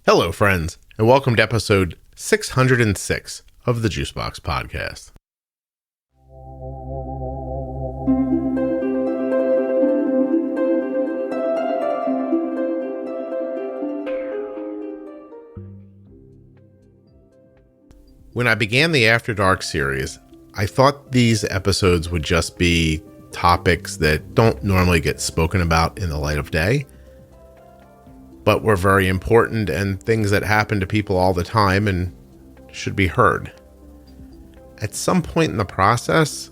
Hello, friends, and welcome to episode 606 of the Juicebox Podcast. When I began the After Dark series, I thought these episodes would just be topics that don't normally get spoken about in the light of day, but were very important and things that happen to people all the time and should be heard. At some point in the process,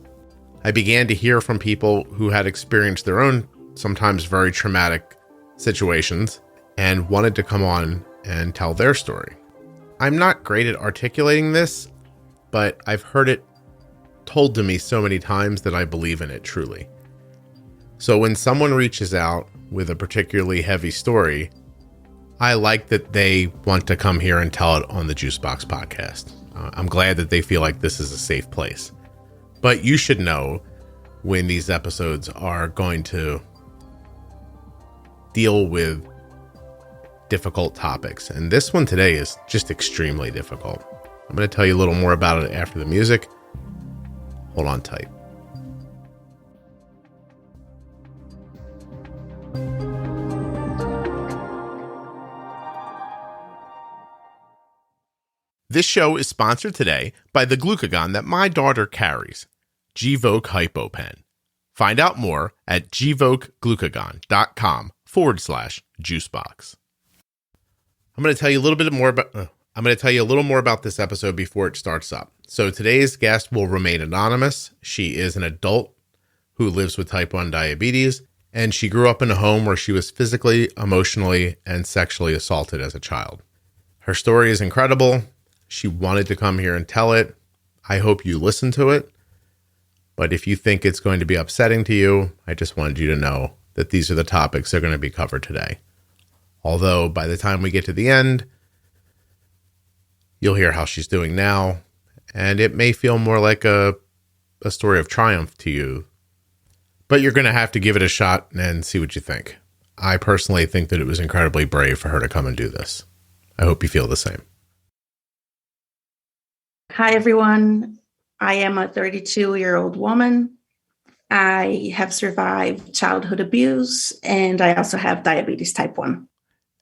I began to hear from people who had experienced their own, sometimes very traumatic situations and wanted to come on and tell their story. I'm not great at articulating this, but I've heard it told to me so many times that I believe in it truly. So when someone reaches out with a particularly heavy story, I like that they want to come here and tell it on the Juicebox Podcast. I'm glad that they feel like this is a safe place. But you should know when these episodes are going to deal with difficult topics. And this one today is just extremely difficult. I'm going to tell you a little more about it after the music. Hold on tight. This show is sponsored today by the glucagon that my daughter carries, Gvoke HypoPen. Find out more at gvokeglucagon.com/juicebox. I'm going to tell you a little more about this episode before it starts up. So today's guest will remain anonymous. She is an adult who lives with type 1 diabetes, and she grew up in a home where she was physically, emotionally, and sexually assaulted as a child. Her story is incredible. She wanted to come here and tell it. I hope you listen to it. But if you think it's going to be upsetting to you, I just wanted you to know that these are the topics that are going to be covered today. Although by the time we get to the end, you'll hear how she's doing now, and it may feel more like a story of triumph to you. But you're going to have to give it a shot and see what you think. I personally think that it was incredibly brave for her to come and do this. I hope you feel the same. Hi, everyone. I am a 32-year-old woman. I have survived childhood abuse, and I also have diabetes type 1.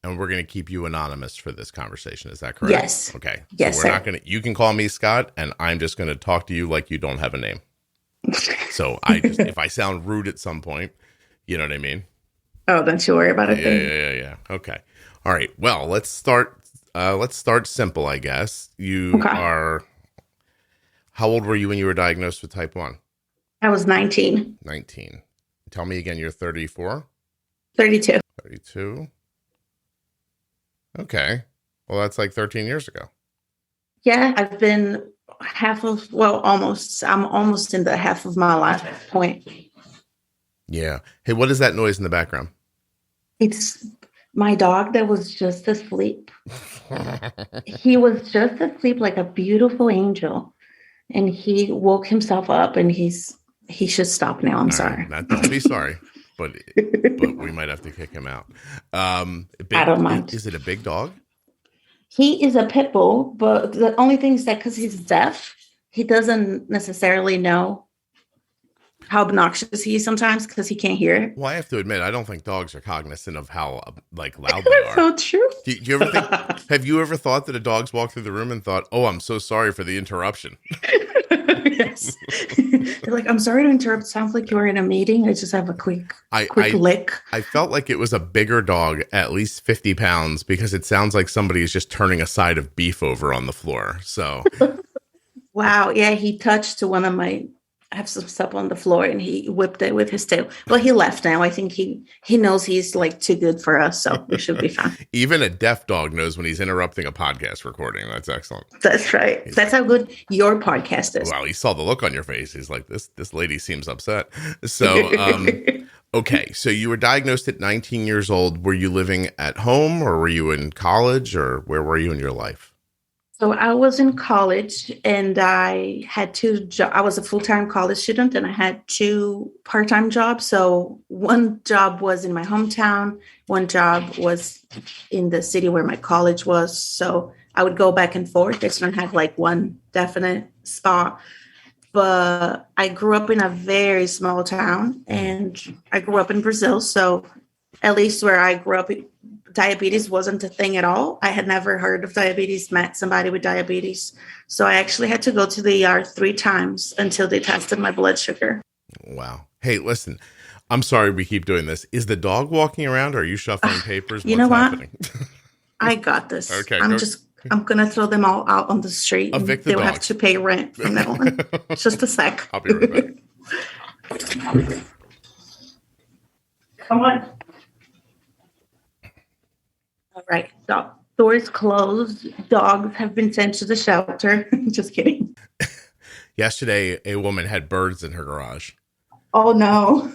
And we're going to keep you anonymous for this conversation. Is that correct? Yes. Okay. Yes, so we're not going to, you can call me Scott, and I'm just going to talk to you like you don't have a name. So if I sound rude at some point, you know what I mean? Oh, don't you worry about it. Yeah. Okay. All right. Well, let's start simple, I guess. How old were you when you were diagnosed with type 1? I was 19. 19. Tell me again, you're 34? 32. 32. Okay. Well, that's like 13 years ago. Yeah, I've been almost. I'm almost in the half of my life point. Yeah. Hey, what is that noise in the background? It's my dog that was just asleep. He was just asleep like a beautiful angel. And he woke himself up, and he should stop now. I'm sorry. Right. Don't be sorry, but we might have to kick him out. I don't mind. Is it a big dog? He is a pit bull, but the only thing is that because he's deaf, he doesn't necessarily know how obnoxious he is sometimes because he can't hear. Well, I have to admit, I don't think dogs are cognizant of how loud they are. So true. Do you ever think? Have you ever thought that a dog's walked through the room and thought, "Oh, I'm so sorry for the interruption"? Yes. They're like, "I'm sorry to interrupt. Sounds like you're in a meeting. I just have a quick lick." I felt like it was a bigger dog, at least 50 pounds, because it sounds like somebody is just turning a side of beef over on the floor. So, wow, yeah, he touched one of my. I have some stuff on the floor, and he whipped it with his tail. Well, he left now. I think he knows he's like too good for us, so we should be fine. Even a deaf dog knows when he's interrupting a podcast recording. That's excellent. That's right. That's how good your podcast is. Well, he saw the look on your face. He's like, this lady seems upset. So, okay. So you were diagnosed at 19 years old. Were you living at home, or were you in college, or where were you in your life? So I was in college and I had I was a full-time college student and I had two part-time jobs. So one job was in my hometown, one job was in the city where my college was. So I would go back and forth. I didn't have like one definite spot. But I grew up in a very small town and I grew up in Brazil. So at least where I grew up, diabetes wasn't a thing at all. I had never heard of diabetes, met somebody with diabetes. So I actually had to go to the ER 3 times until they tested my blood sugar. Wow. Hey, listen, I'm sorry we keep doing this. Is the dog walking around or are you shuffling papers? You know what? I got this. Okay. I'm going to throw them all out on the street. Evict the they'll dogs. have to pay rent from now on. Just a sec. I'll be right back. Come on. All right. So, doors closed. Dogs have been sent to the shelter. Just kidding. Yesterday, a woman had birds in her garage. Oh, no.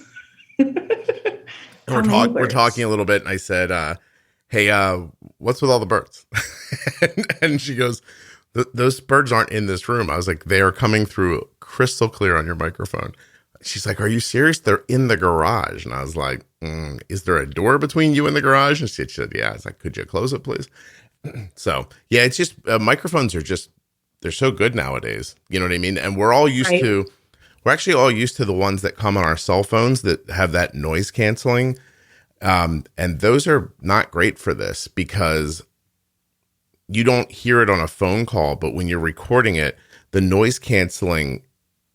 We're talking a little bit, and I said, hey, what's with all the birds? and she goes, those birds aren't in this room. I was like, they are coming through crystal clear on your microphone. She's like, are you serious? They're in the garage. And I was like, is there a door between you and the garage? And she said, yeah. I was like, could you close it, please? So, yeah, it's just microphones are just, they're so good nowadays. You know what I mean? And we're actually all used to the ones that come on our cell phones that have that noise canceling. And those are not great for this because you don't hear it on a phone call, but when you're recording it, the noise canceling,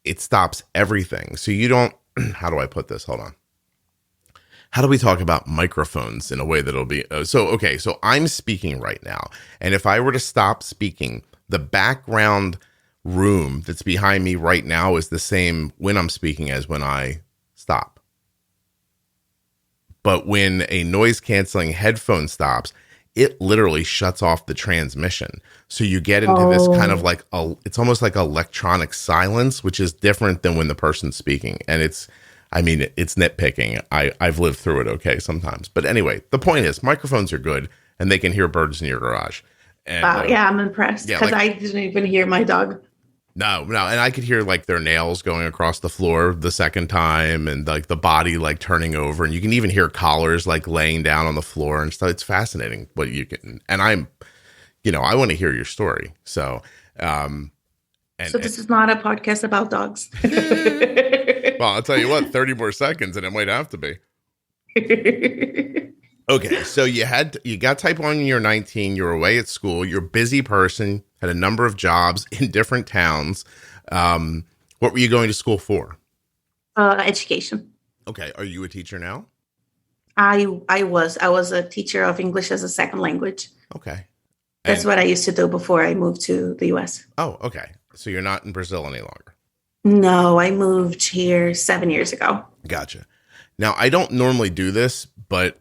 it stops everything. So you don't, how do I put this? Hold on. How do we talk about microphones in a way that'll be, so I'm speaking right now. And if I were to stop speaking, the background room that's behind me right now is the same when I'm speaking as when I stop. But when a noise canceling headphone stops, it literally shuts off the transmission. So you get into this kind of like, it's almost like electronic silence, which is different than when the person's speaking. And it's nitpicking. I've lived through it okay sometimes. But anyway, the point is microphones are good and they can hear birds in your garage. And, wow, yeah, I'm impressed because I didn't even hear my dog. No. And I could hear like their nails going across the floor the second time and like the body like turning over. And you can even hear collars like laying down on the floor and stuff. It's fascinating what you can. And I want to hear your story. So, so this is not a podcast about dogs. Well, I'll tell you what, 30 more seconds and it might have to be. Okay, so you got type 1 when you're 19, you're away at school, you're a busy person, had a number of jobs in different towns. What were you going to school for? Education. Okay, are you a teacher now? I was a teacher of English as a second language. Okay. That's what I used to do before I moved to the US. Oh, okay. So you're not in Brazil any longer? No, I moved here 7 years ago. Gotcha. Now, I don't normally do this, but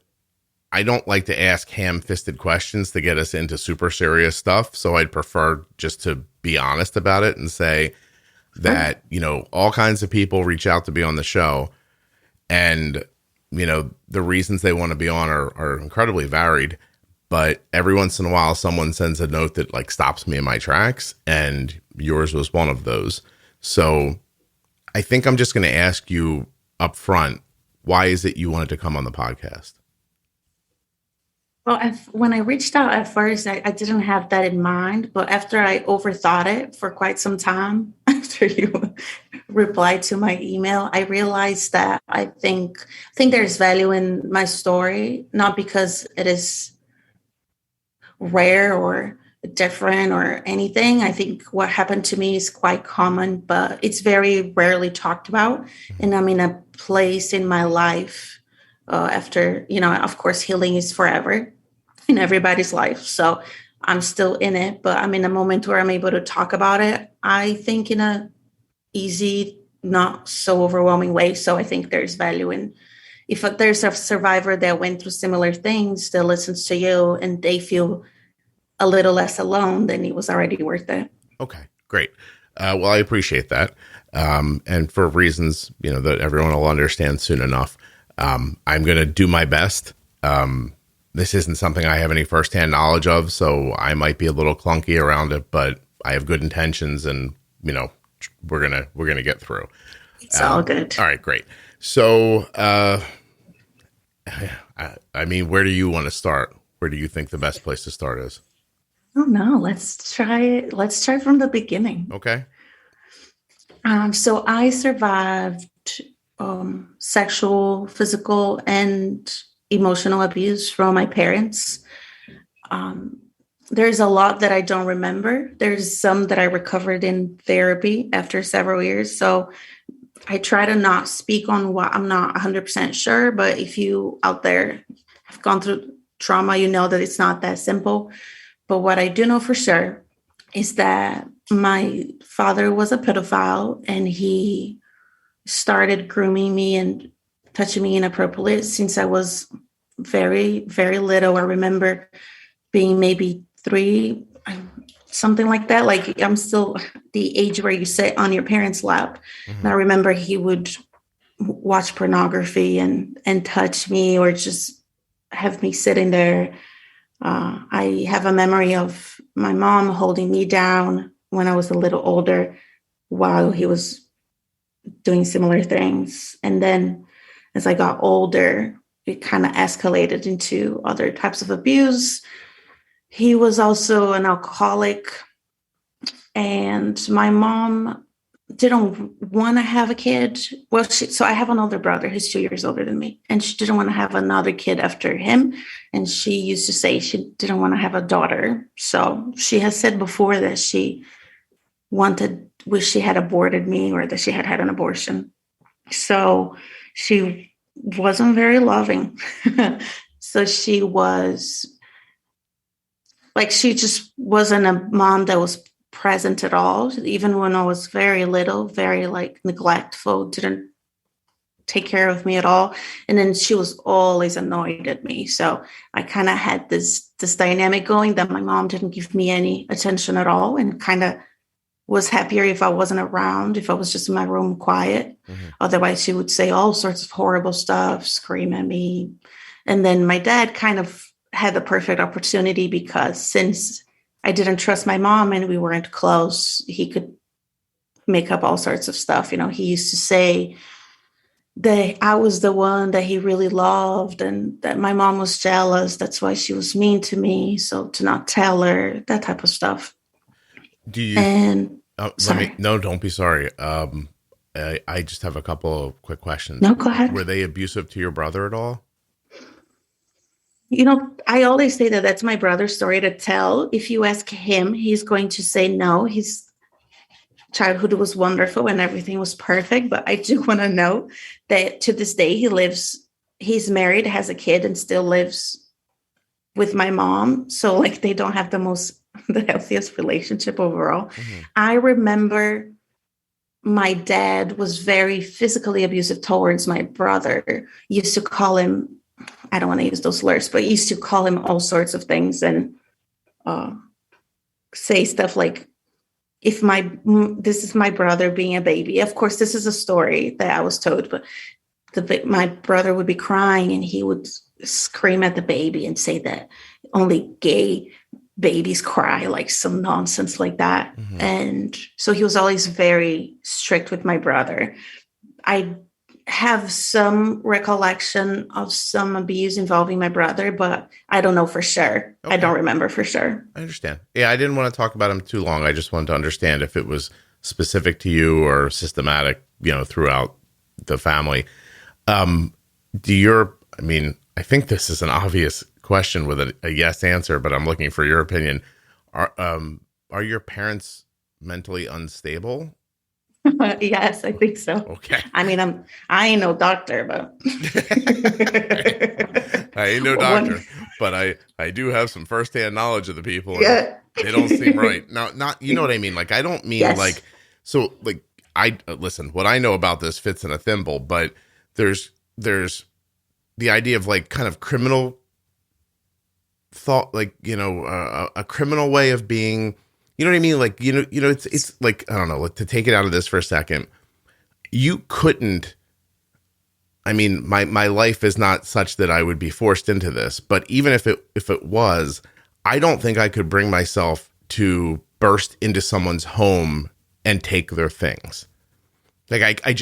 I don't like to ask ham-fisted questions to get us into super serious stuff. So I'd prefer just to be honest about it and say that, all kinds of people reach out to be on the show. And, the reasons they want to be on are incredibly varied. But every once in a while, someone sends a note that like stops me in my tracks. And yours was one of those. So I think I'm just going to ask you up front, why is it you wanted to come on the podcast? Well, when I reached out at first, I didn't have that in mind. But after I overthought it for quite some time, after you replied to my email, I realized that I think there's value in my story, not because it is rare or different or anything. I think what happened to me is quite common, but it's very rarely talked about. And I'm in a place in my life after, of course, healing is forever in everybody's life. So I'm still in it, but I'm in a moment where I'm able to talk about it, I think in a easy, not so overwhelming way. So I think there's value in, if there's a survivor that went through similar things that listens to you and they feel a little less alone, then it was already worth it. Okay, great. Well, I appreciate that. And for reasons, that everyone will understand soon enough, I'm going to do my best. this isn't something I have any firsthand knowledge of, so I might be a little clunky around it, but I have good intentions, and we're gonna get through. It's all good. All right, great. So, I mean, where do you want to start? Where do you think the best place to start is? Oh no, let's try from the beginning. Okay. So I survived sexual, physical, and emotional abuse from my parents. There's a lot that I don't remember. There's some that I recovered in therapy after several years. So I try to not speak on what I'm not 100% sure, but if you out there have gone through trauma, you know that it's not that simple. But what I do know for sure is that my father was a pedophile, and he started grooming me and touching me inappropriately since I was very, very little. I remember being maybe 3, something like that. Like, I'm still the age where you sit on your parents' lap. Mm-hmm. And I remember he would watch pornography and touch me, or just have me sitting there. I have a memory of my mom holding me down when I was a little older while he was doing similar things. And then as I got older, it kind of escalated into other types of abuse. He was also an alcoholic, and my mom didn't want to have a kid. Well, so I have an older brother who's 2 years older than me, and she didn't want to have another kid after him. And she used to say she didn't want to have a daughter. So she has said before that she wish she had aborted me, or that she had had an abortion. So she wasn't very loving. So she was like, she just wasn't a mom that was present at all. Even when I was very little, very like neglectful, didn't take care of me at all. And then she was always annoyed at me. So I kind of had this dynamic going that my mom didn't give me any attention at all, and kind of was happier if I wasn't around, if I was just in my room quiet. Mm-hmm. Otherwise, she would say all sorts of horrible stuff, scream at me. And then my dad kind of had the perfect opportunity, because since I didn't trust my mom and we weren't close, he could make up all sorts of stuff. He used to say that I was the one that he really loved, and that my mom was jealous. That's why she was mean to me. So to not tell her, that type of stuff. Do you? And no, don't be sorry. I just have a couple of quick questions. No, go ahead. Were they abusive to your brother at all? I always say that that's my brother's story to tell. If you ask him, he's going to say no. His childhood was wonderful and everything was perfect. But I do want to know that to this day, he's married, has a kid, and still lives with my mom. So like, they don't have the healthiest relationship overall. Mm-hmm. I remember my dad was very physically abusive towards my brother. He used to call him, I don't want to use those slurs, but he used to call him all sorts of things, and say stuff like, this is my brother being a baby. Of course, this is a story that I was told, but my brother would be crying and he would scream at the baby and say that only gay babies cry, like some nonsense like that. Mm-hmm. And so he was always very strict with my brother. I have some recollection of some abuse involving my brother, but I don't know for sure. Okay. I don't remember for sure. I understand. Yeah, I didn't want to talk about him too long. I just wanted to understand if it was specific to you or systematic, throughout the family. I think this is an obvious question with a yes answer, but I'm looking for your opinion. Are your parents mentally unstable? Yes, I think so. Okay. I ain't no doctor, but I ain't no doctor, but I do have some firsthand knowledge of the people. Yeah. They don't seem right. Now, not, you know what I mean? Like, I don't mean yes. Listen, what I know about this fits in a thimble, but there's the idea of like kind of criminal thought, like, a criminal way of being. You know what I mean? Like, it's like, I don't know, to take it out of this for a second, you couldn't, I mean, my life is not such that I would be forced into this, but even if it was, I don't think I could bring myself to burst into someone's home and take their things. Like I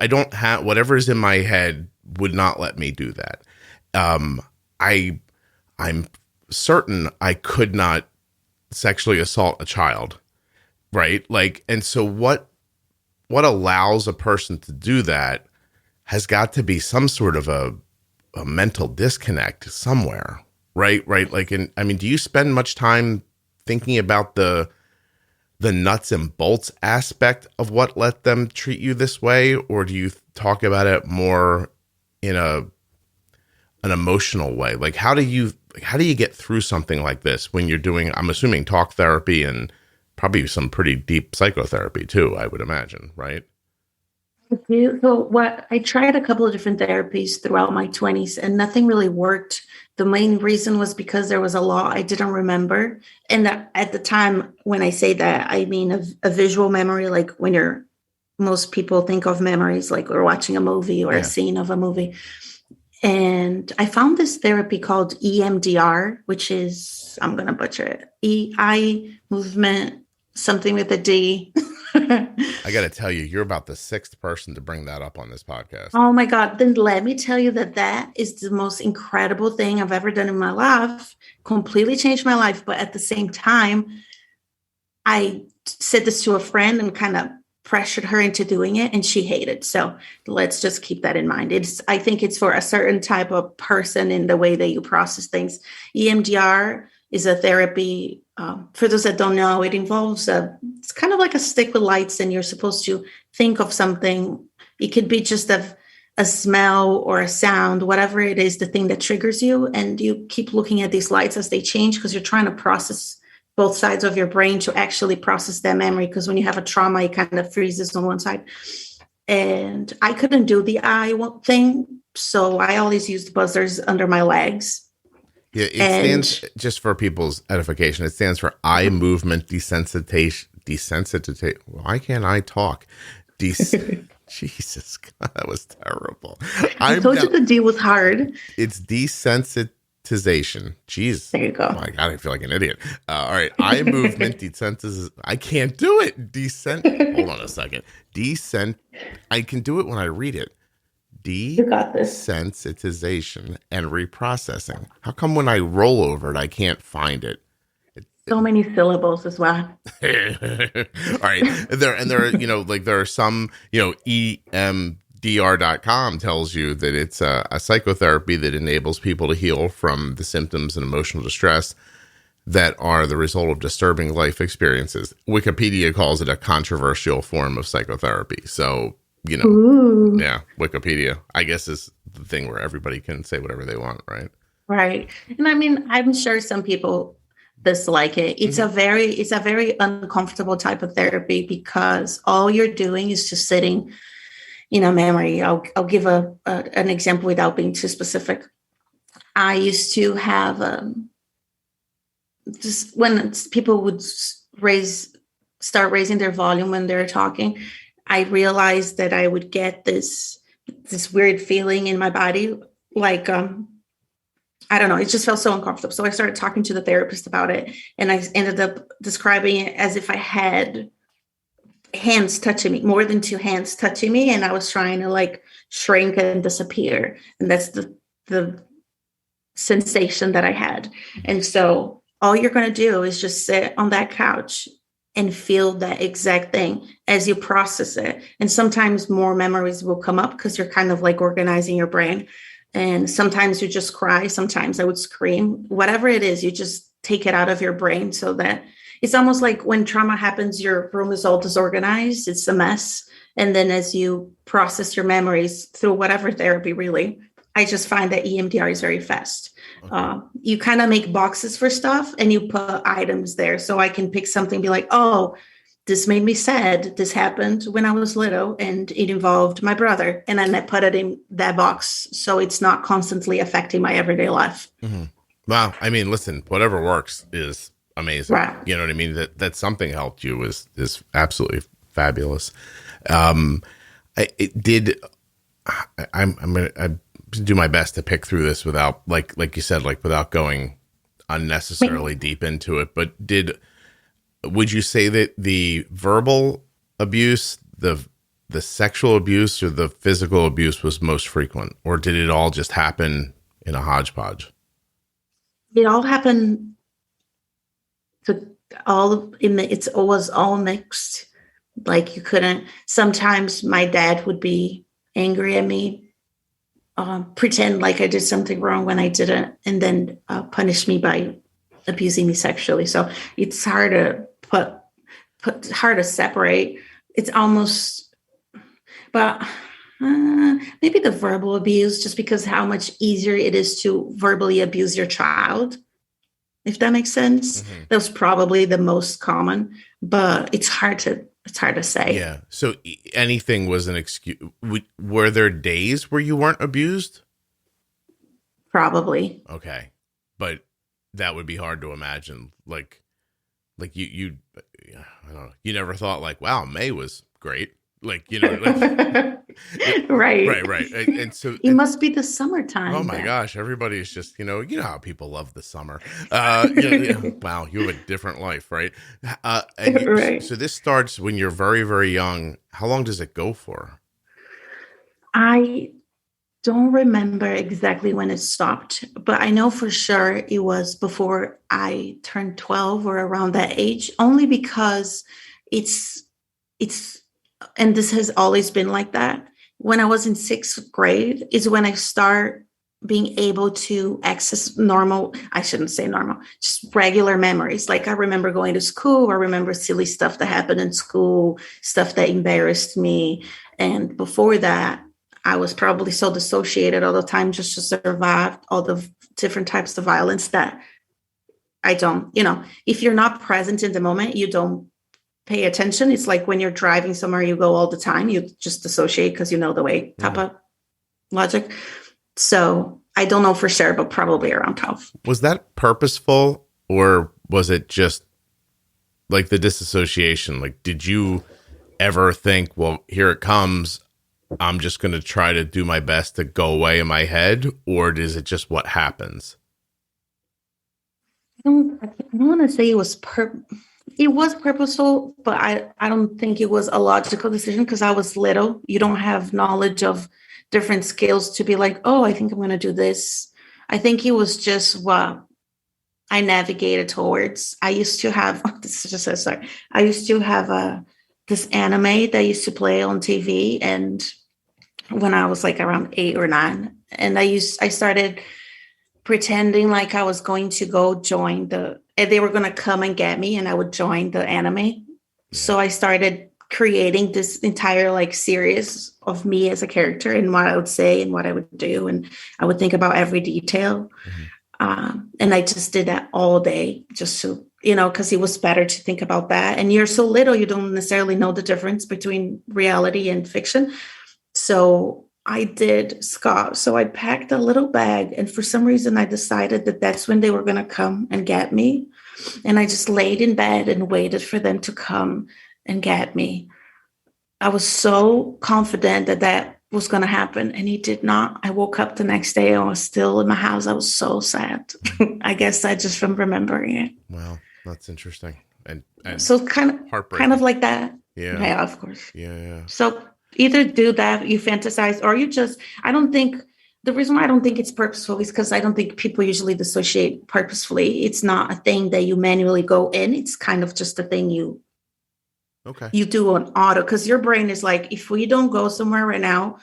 don't have, whatever is in my head would not let me do that. I'm certain I could not sexually assault a child, right? Like, and so what allows a person to do that has got to be some sort of a mental disconnect somewhere, right? Right. Like, I mean, do you spend much time thinking about the nuts and bolts aspect of what let them treat you this way? Or do you talk about it more in an emotional way? Like, how do you get through something like this when you're doing, I'm assuming, talk therapy and probably some pretty deep psychotherapy too, I would imagine, right? So I tried a couple of different therapies throughout my 20s and nothing really worked. The main reason was because there was a law I didn't remember. And that, at the time, when I say that, I mean a visual memory, like when most people think of memories like we're watching a movie or a scene of a movie. And I found this therapy called EMDR, which is, I'm going to butcher it, eye movement, something with a D. I got to tell you, you're about the sixth person to bring that up on this podcast. Oh my God. Then let me tell you that is the most incredible thing I've ever done in my life. Completely changed my life. But at the same time, I said this to a friend and kind of pressured her into doing it, and she hated. So let's just keep that in mind. I think it's for a certain type of person in the way that you process things. EMDR is a therapy. For those that don't know, it involves it's kind of like a stick with lights, and you're supposed to think of something. It could be just a smell or a sound, whatever it is, the thing that triggers you. And you keep looking at these lights as they change because you're trying to process both sides of your brain to actually process that memory. Because when you have a trauma, it kind of freezes on one side. And I couldn't do the eye thing. So I always used buzzers under my legs. Yeah, it stands, just for people's edification, it stands for eye movement desensitization. Why can't I talk? Jesus, God, that was terrible. I told you the D was hard. It's desensitization. Jeez. There you go. Oh my God, I feel like an idiot. All right. Eye movement desensitization. I can't do it. Hold on a second. I can do it when I read it. Desensitization and reprocessing. How come when I roll over it, I can't find it? So many syllables as well. All right. There are some, EMDR.com tells you that it's a psychotherapy that enables people to heal from the symptoms and emotional distress that are the result of disturbing life experiences. Wikipedia calls it a controversial form of psychotherapy. So, Ooh. Yeah, Wikipedia, I guess, is the thing where everybody can say whatever they want, right? Right. And I mean, I'm sure some people dislike it. It's a very uncomfortable type of therapy because all you're doing is just sitting in a memory. I'll give an example without being too specific. I used to have just when people would start raising their volume when they're talking, I realized that I would get this weird feeling in my body, like I don't know, it just felt so uncomfortable. So I started talking to the therapist about it, and I ended up describing it as if I had hands touching me, more than two hands touching me, and I was trying to like shrink and disappear. And that's the sensation that I had. And so all you're going to do is just sit on that couch and feel that exact thing as you process it. And sometimes more memories will come up because you're kind of like organizing your brain. And sometimes you just cry. Sometimes I would scream. Whatever it is, you just take it out of your brain so that it's almost like when trauma happens, your room is all disorganized. It's a mess. And then as you process your memories through whatever therapy, really, I just find that EMDR is very fast. Okay. You kind of make boxes for stuff and you put items there. So I can pick something and be like, oh, this made me sad. This happened when I was little and it involved my brother. And then I put it in that box so it's not constantly affecting my everyday life. Mm-hmm. Wow. I mean, listen, whatever works is amazing. Right. You know what I mean? That something helped you is absolutely fabulous. I'm gonna do my best to pick through this without, like you said, like without going unnecessarily deep into it. But would you say that the verbal abuse, the sexual abuse, or the physical abuse was most frequent, or did it all just happen in a hodgepodge? It all happened it was all mixed. Like you couldn't, sometimes my dad would be angry at me, pretend like I did something wrong when I didn't, and then punish me by abusing me sexually. So it's hard to hard to separate. It's almost, but maybe the verbal abuse, just because how much easier it is to verbally abuse your child, if that makes sense. Mm-hmm. That was probably the most common, but it's hard to say. Yeah. So anything was an excuse. Were there days where you weren't abused? Probably. Okay. But that would be hard to imagine. Like you I don't know. You never thought like, wow, May was great. Like, right. And so it must be the summertime. Oh my gosh. Everybody's just, you know how people love the summer. Wow. You have a different life. Right. Right. So this starts when you're very, very young. How long does it go for? I don't remember exactly when it stopped, but I know for sure it was before I turned 12 or around that age, only because it's, and this has always been like that. When I was in 6th grade is when I start being able to access normal, I shouldn't say normal, just regular memories. Like I remember going to school, I remember silly stuff that happened in school, stuff that embarrassed me. And before that, I was probably so dissociated all the time just to survive all the different types of violence that I don't, if you're not present in the moment, you don't pay attention. It's like when you're driving somewhere you go all the time, you just dissociate because you know the way type of logic. So I don't know for sure, but probably around 12. Was that purposeful, or was it just like the disassociation? Like, did you ever think, well, here it comes, I'm just going to try to do my best to go away in my head? Or is it just what happens? I don't want to say it was purposeful, but I don't think it was a logical decision because I was little. You don't have knowledge of different skills to be like, oh, I think I'm going to do this. I think it was just what I navigated towards. I used to have, I used to have this anime that used to play on TV, and when I was like around 8 or 9, and I started pretending like I was going to go join they were going to come and get me and I would join the anime. Yeah. So I started creating this entire like series of me as a character and what I would say and what I would do. And I would think about every detail. Mm-hmm. And I just did that all day just to, because it was better to think about that. And you're so little, you don't necessarily know the difference between reality and fiction. So I did Scott. So I packed a little bag, and for some reason I decided that that's when they were going to come and get me. And I just laid in bed and waited for them to come and get me. I was so confident that that was going to happen, and it did not. I woke up the next day. I was still in my house. I was so sad. I guess I just from remembering it. Wow, that's interesting. And so kind of like that. Yeah, of course. Yeah. So either do that, you fantasize, or you just, the reason why I don't think it's purposeful is because I don't think people usually dissociate purposefully. It's not a thing that you manually go in. It's kind of just a thing you do on auto, because your brain is like, if we don't go somewhere right now,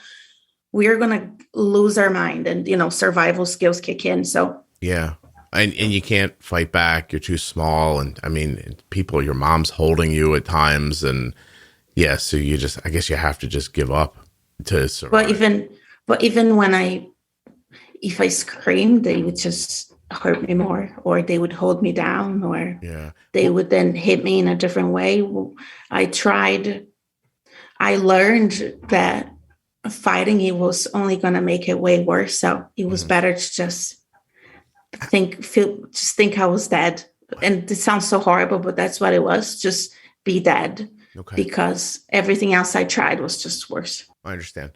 we are going to lose our mind, and, survival skills kick in. So, yeah. And you can't fight back. You're too small. And I mean, your mom's holding you at times, and yeah, so I guess you have to just give up to survive. But even when if I screamed, they would just hurt me more, or they would hold me down, or they would then hit me in a different way. I learned that fighting it was only going to make it way worse. So it was better to just think I was dead. And it sounds so horrible, but that's what it was. Just be dead. Okay. Because everything else I tried was just worse. I understand.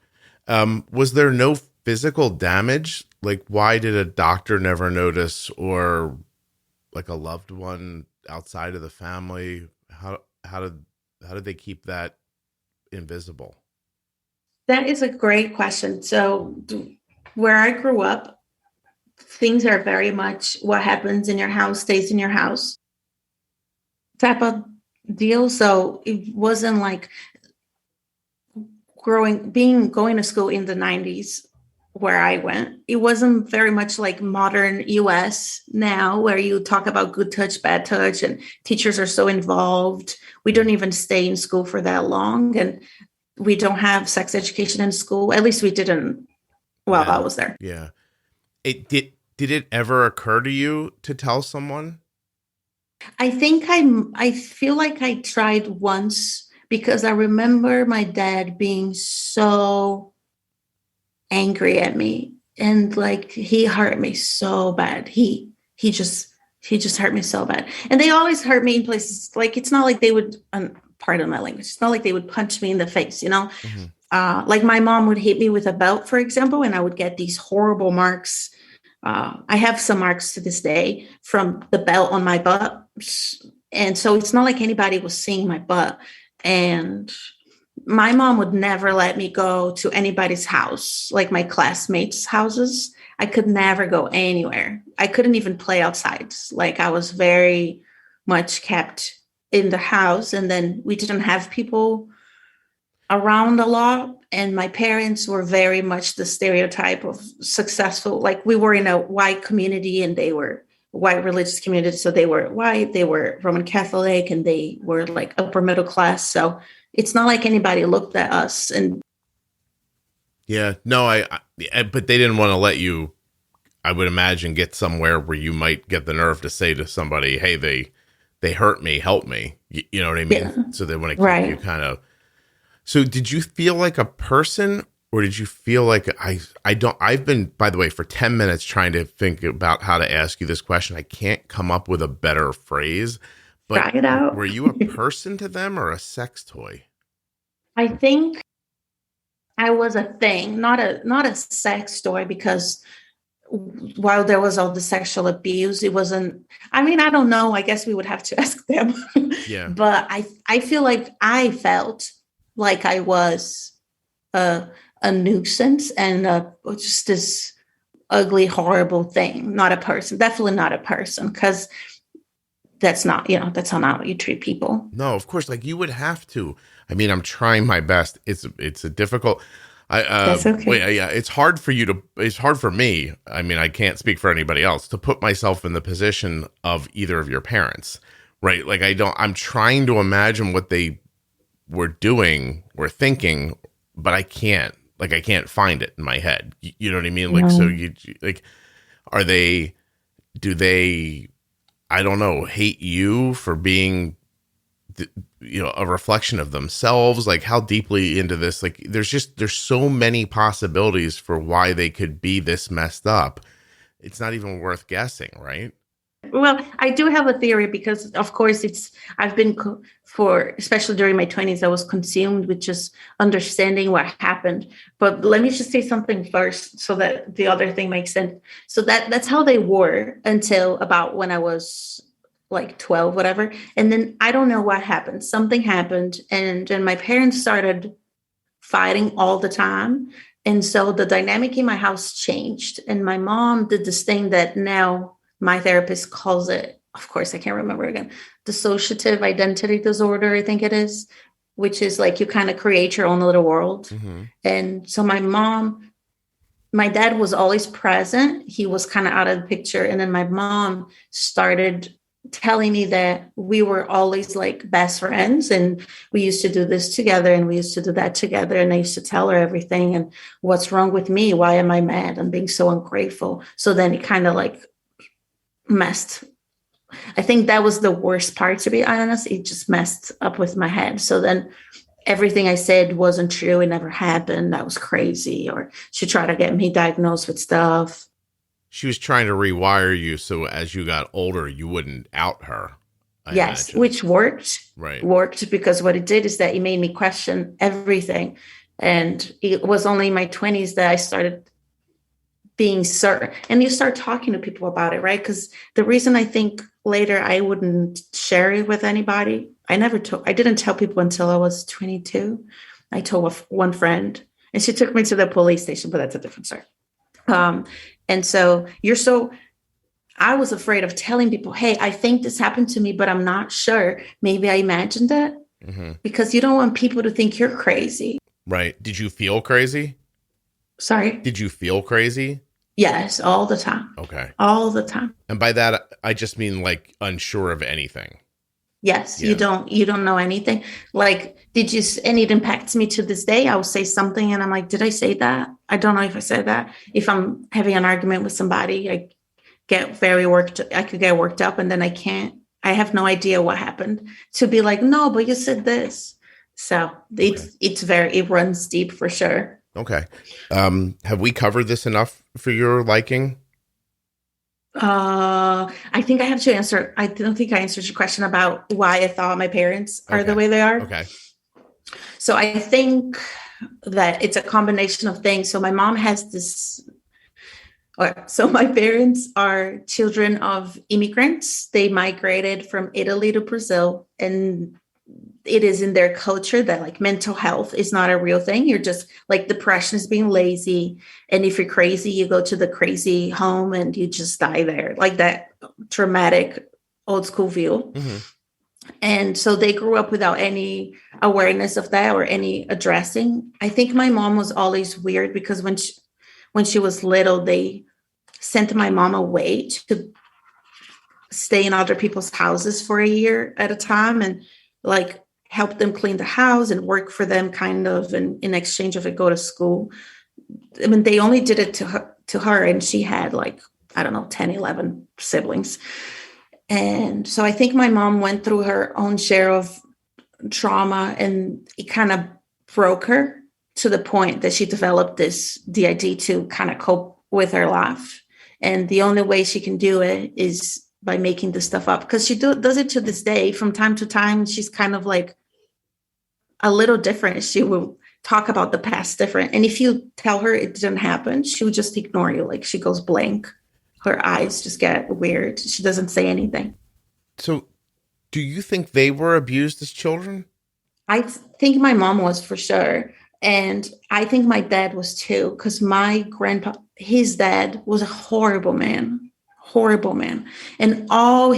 Was there no physical damage? Like, why did a doctor never notice, or like a loved one outside of the family? How did they keep that invisible? That is a great question. So, where I grew up, things are very much what happens in your house stays in your house type of deal. So it wasn't like going to school in the 90s where I went. It wasn't very much like modern US now, where you talk about good touch, bad touch, and teachers are so involved. We don't even stay in school for that long, and we don't have sex education in school. At least we didn't while I was there. Yeah. Did it ever occur to you to tell someone? I think I feel like I tried once, because I remember my dad being so angry at me, and like he hurt me so bad. He just hurt me so bad. And they always hurt me in places like, it's not like they would, pardon my language, it's not like they would punch me in the face, you know? Mm-hmm. Like my mom would hit me with a belt, for example, and I would get these horrible marks. I have some marks to this day from the belt on my butt. And so it's not like anybody was seeing my butt. And my mom would never let me go to anybody's house, like my classmates' houses. I could never go anywhere. I couldn't even play outside. Like I was very much kept in the house. And then we didn't have people around a lot. And my parents were very much the stereotype of successful. Like we were in a white community and they were white religious community. So they were white, they were Roman Catholic, and they were like upper middle class. So it's not like anybody looked at us. And yeah, no, but they didn't want to let you, I would imagine, get somewhere where you might get the nerve to say to somebody, hey, they hurt me, help me. You know what I mean? Yeah. So they want to keep you kind of. So did you feel like a person, or did you feel like I've been, by the way, for 10 minutes trying to think about how to ask you this question. I can't come up with a better phrase, but try it out. Were you a person to them or a sex toy? I think I was a thing, not a sex toy, because while there was all the sexual abuse, it wasn't, I mean, I don't know. I guess we would have to ask them. Yeah. But I feel like I felt like I was a nuisance and just this ugly, horrible thing, not a person, definitely not a person, because that's not, that's not how you treat people. No, of course, like you would have to. I mean, I'm trying my best. It's a difficult. That's okay. Yeah, it's hard for me. I mean, I can't speak for anybody else to put myself in the position of either of your parents, right? Like I'm trying to imagine what they were doing or thinking, but I can't find it in my head. You know what I mean? Like, so you like, do they, I don't know, hate you for being, a reflection of themselves? Like how deeply into this, like there's so many possibilities for why they could be this messed up. It's not even worth guessing, right? Well, I do have a theory because, of course, I've been especially during my 20s, I was consumed with just understanding what happened. But let me just say something first so that the other thing makes sense. So that's how they were until about when I was like 12, whatever. And then I don't know what happened. Something happened. And my parents started fighting all the time. And so the dynamic in my house changed. And my mom did this thing that now my therapist calls it, of course, I can't remember again, dissociative identity disorder, I think it is, which is like you kind of create your own little world. Mm-hmm. And so my dad was always present. He was kind of out of the picture. And then my mom started telling me that we were always like best friends and we used to do this together and we used to do that together. And I used to tell her everything and what's wrong with me? Why am I mad? I'm being so ungrateful. So then it kind of like messed. I think that was the worst part, to be honest. It just messed up with my head. So then everything I said wasn't true. It never happened. That was crazy. Or she tried to get me diagnosed with stuff. She was trying to rewire you so as you got older, you wouldn't out her. Yes, which worked. Right. Worked because what it did is that it made me question everything. And it was only in my 20s that I started being certain. And you start talking to people about it, right? Because the reason I think later I wouldn't share it with anybody, I didn't tell people until I was 22. I told one friend, and she took me to the police station, but that's a different story. And so I was afraid of telling people, hey, I think this happened to me, but I'm not sure. Maybe I imagined it, because you don't want people to think you're crazy. Right. Did you feel crazy? Sorry? Did you feel crazy? Yes, all the time. Okay. All the time. And by that, I just mean like unsure of anything. Yes, yeah. You don't know anything. Like, and it impacts me to this day. I'll say something and I'm like, did I say that? I don't know if I said that. If I'm having an argument with somebody, I could get worked up, and then I have no idea what happened, to be like, no, but you said this. So it runs deep for sure. Okay. Have we covered this enough for your liking? I think I have to answer. I don't think I answered your question about why I thought my parents are the way they are. Okay. So I think that it's a combination of things. So my mom has this. So my parents are children of immigrants. They migrated from Italy to Brazil, and it is in their culture that like mental health is not a real thing. You're just like, depression is being lazy. And if you're crazy, you go to the crazy home and you just die there, like that traumatic old school view. Mm-hmm. And so they grew up without any awareness of that or any addressing. I think my mom was always weird because when she was little, they sent my mom away to stay in other people's houses for a year at a time and like help them clean the house and work for them kind of, and in exchange of it, go to school. I mean, they only did it to her, and she had like, I don't know, 10, 11 siblings. And so I think my mom went through her own share of trauma, and it kind of broke her to the point that she developed this DID to kind of cope with her life. And the only way she can do it is by making this stuff up, because she does it to this day. From time to time, she's kind of like a little different. She will talk about the past different. And if you tell her it didn't happen, she would just ignore you. Like, she goes blank. Her eyes just get weird. She doesn't say anything. So do you think they were abused as children? I think my mom was, for sure. And I think my dad was too, because my grandpa, his dad was a horrible man. And all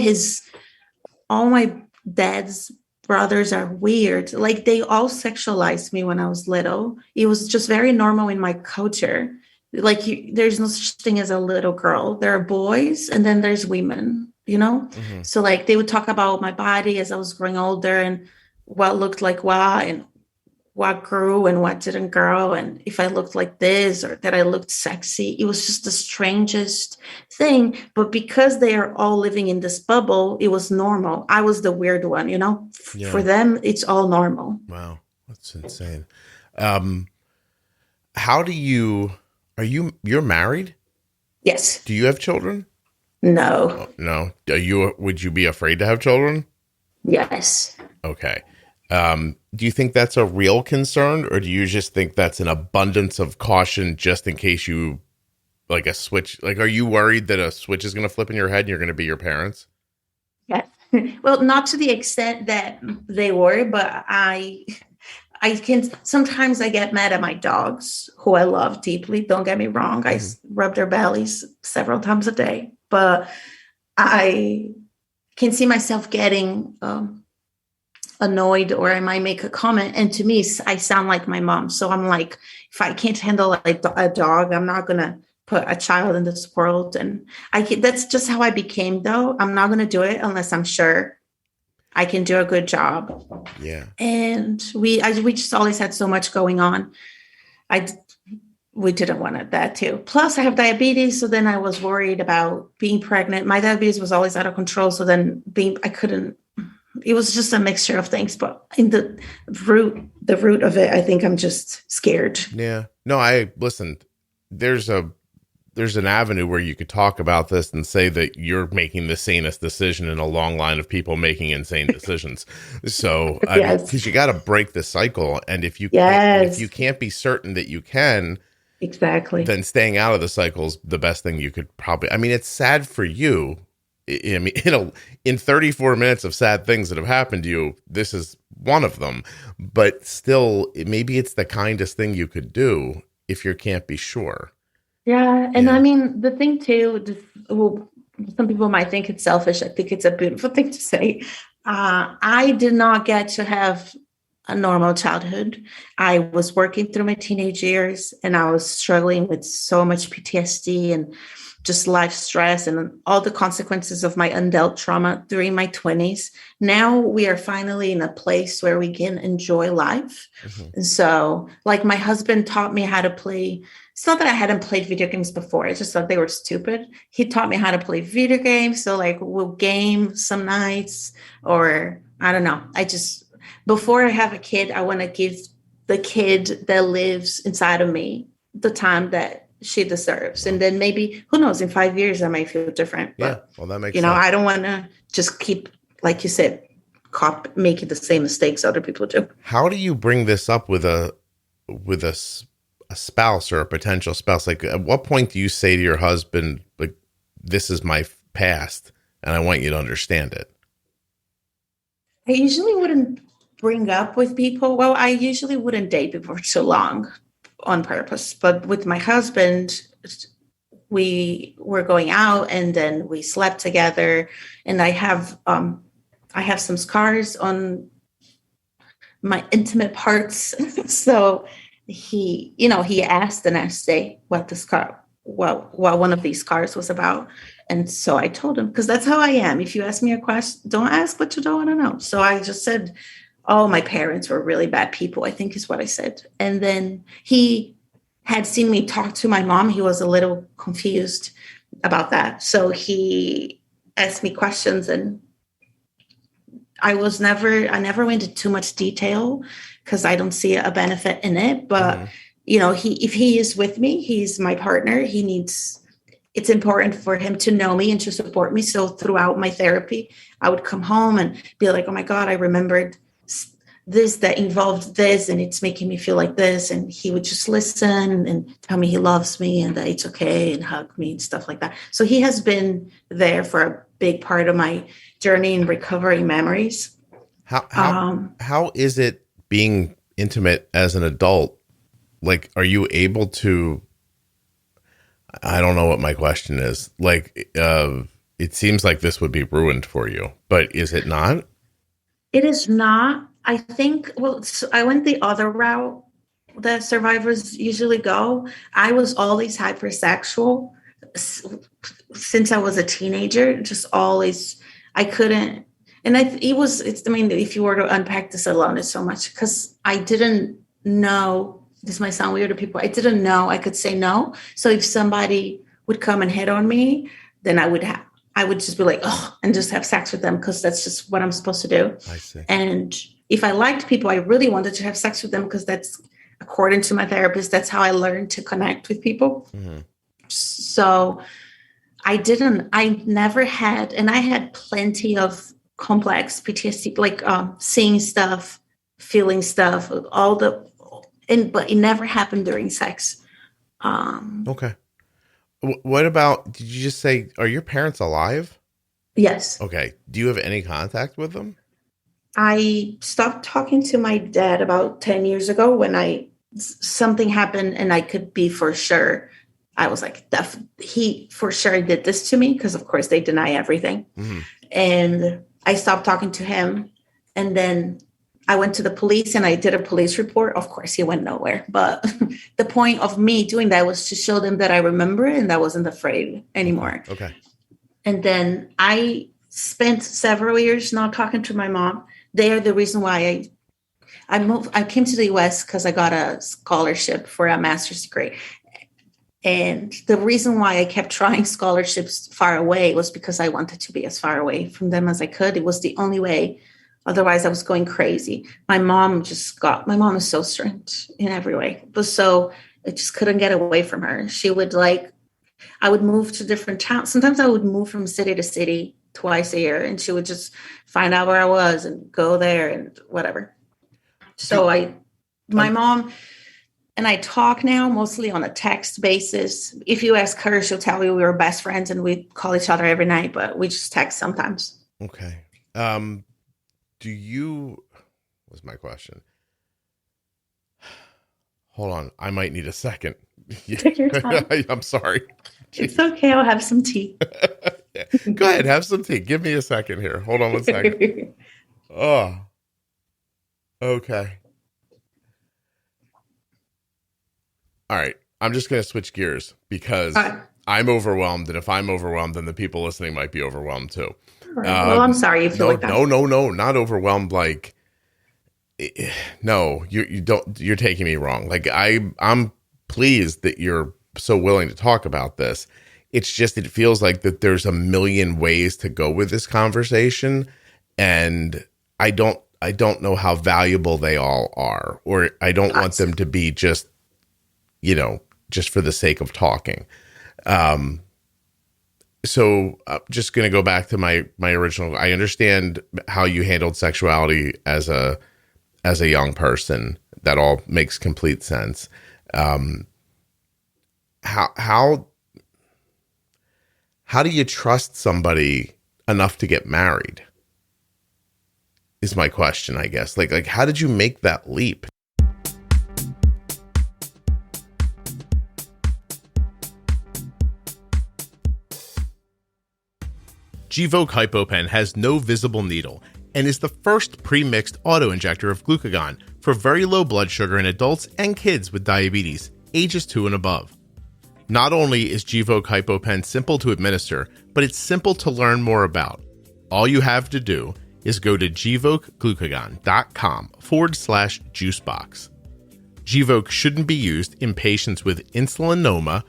my dad's brothers are weird. Like, they all sexualized me when I was little. It was just very normal in my culture. Like, there's no such thing as a little girl. There are boys and then there's women, you know? Mm-hmm. So like, they would talk about my body as I was growing older and what looked like what, and what grew and what didn't grow, and if I looked like this or that I looked sexy. It was just the strangest thing. But because they are all living in this bubble, it was normal. I was the weird one, you know? Yeah. For them, it's all normal. Wow, that's insane. You're married? Yes. Do you have children? No. No. Would you be afraid to have children? Yes. Okay. Do you think that's a real concern, or do you just think that's an abundance of caution just in case you, like, a switch? Like, are you worried that a switch is going to flip in your head and you're going to be your parents? Yes. Well, not to the extent that they were, but I can, sometimes I get mad at my dogs, who I love deeply. Don't get me wrong. Mm-hmm. I rub their bellies several times a day, but I can see myself getting, annoyed, or I might make a comment, and to me I sound like my mom. So I'm like, if I can't handle like a dog, I'm not gonna put a child in this world. And that's just how I became, though. I'm not gonna do it unless I'm sure I can do a good job. Yeah. And we just always had so much going on. We didn't want that too. Plus I have diabetes, so then I was worried about being pregnant. My diabetes was always out of control, so then it was just a mixture of things, but in the root of it, I think I'm just scared. Yeah. No, listen, there's a there's an avenue where you could talk about this and say that you're making the sanest decision in a long line of people making insane decisions. So, I mean, because you got to break the cycle. And if you can't be certain that you can, exactly, then staying out of the cycle is the best thing you could probably, I mean, it's sad for you. I mean, in 34 minutes of sad things that have happened to you, this is one of them, but still, maybe it's the kindest thing you could do if you can't be sure. Yeah. And I mean, the thing too, well, some people might think it's selfish. I think it's a beautiful thing to say. I did not get to have a normal childhood. I was working through my teenage years and I was struggling with so much PTSD and just life stress and all the consequences of my undealt trauma during my 20s. Now we are finally in a place where we can enjoy life. Mm-hmm. And so, like, my husband taught me how to play. It's not that I hadn't played video games before. I just thought they were stupid. He taught me how to play video games. So, like, we'll game some nights, or I don't know. Before I have a kid, I want to give the kid that lives inside of me the time that she deserves. And then maybe, who knows, in 5 years, I might feel different. Yeah, but, well, that makes sense. I don't want to just keep, like you said, making the same mistakes other people do. How do you bring this up with a spouse or a potential spouse? Like, at what point do you say to your husband, like, this is my past and I want you to understand it? I usually wouldn't bring up with people. Well, I usually wouldn't date people for too long on purpose. But with my husband, we were going out and then we slept together. And I have some scars on my intimate parts. So he asked the next day what one of these scars was about. And so I told him, because that's how I am. If you ask me a question, don't ask what you don't want to know. So I just said, oh, my parents were really bad people, I think is what I said. And then he had seen me talk to my mom. He was a little confused about that. So he asked me questions, and I never went into too much detail because I don't see a benefit in it. But, if he is with me, he's my partner. It's important for him to know me and to support me. So throughout my therapy, I would come home and be like, oh my God, I remembered this that involved this, and it's making me feel like this. And he would just listen and tell me he loves me and that it's okay and hug me and stuff like that. So he has been there for a big part of my journey in recovering memories. How is it being intimate as an adult? Like, are you able to, I don't know what my question is. Like, it seems like this would be ruined for you, but is it not? It is not. I think, I went the other route that survivors usually go. I was always hypersexual since I was a teenager, just always. I couldn't. And if you were to unpack this alone, it's so much, because I didn't know, this might sound weird to people, I didn't know I could say no. So if somebody would come and hit on me, then I would just be like, oh, and just have sex with them, because that's just what I'm supposed to do. I see. And if I liked people, I really wanted to have sex with them, because that's, according to my therapist, that's how I learned to connect with people. Mm-hmm. So I never had, and I had plenty of complex PTSD, like seeing stuff, feeling stuff, but it never happened during sex. Okay. What about, did you just say, are your parents alive? Yes. Okay. Do you have any contact with them? I stopped talking to my dad about 10 years ago when something happened and I could be for sure. I was like, he for sure did this to me, because of course they deny everything. Mm-hmm. And I stopped talking to him. And then I went to the police and I did a police report. Of course, he went nowhere. But the point of me doing that was to show them that I remember and I wasn't afraid anymore. Okay. And then I spent several years not talking to my mom. They are the reason why I moved. I came to the US because I got a scholarship for a master's degree. And the reason why I kept trying scholarships far away was because I wanted to be as far away from them as I could. It was the only way. Otherwise, I was going crazy. My mom is so strict in every way. But so I just couldn't get away from her. She would I would move to different towns. Sometimes I would move from city to city twice a year, and she would just find out where I was and go there and whatever. So my mom and I talk now mostly on a text basis. If you ask her, she'll tell you we were best friends and we call each other every night, but we just text sometimes. Okay. What's my question? Hold on. I might need a second. Take your time. I'm sorry. It's okay. I'll have some tea. Yeah. Go ahead. Have some tea. Give me a second here. Hold on 1 second. Oh, okay. All right. I'm just going to switch gears because I'm overwhelmed. And if I'm overwhelmed, then the people listening might be overwhelmed too. Right. Well, I'm sorry you feel like that. No, not overwhelmed. Like, no, you don't, you're taking me wrong. Like I'm pleased that you're so willing to talk about this. It's just, it feels like that there's a million ways to go with this conversation. And I don't know how valuable they all are, or I don't want them to be just, just for the sake of talking. So I'm just going to go back to my original. I understand how you handled sexuality as a young person. That all makes complete sense. How do you trust somebody enough to get married? Is my question, I guess. Like how did you make that leap? Gvoke HypoPen has no visible needle and is the first pre-mixed auto-injector of glucagon for very low blood sugar in adults and kids with diabetes, ages 2 and above. Not only is Gvoke HypoPen simple to administer, but it's simple to learn more about. All you have to do is go to gvokeglucagon.com/juicebox. Gvoke shouldn't be used in patients with insulinoma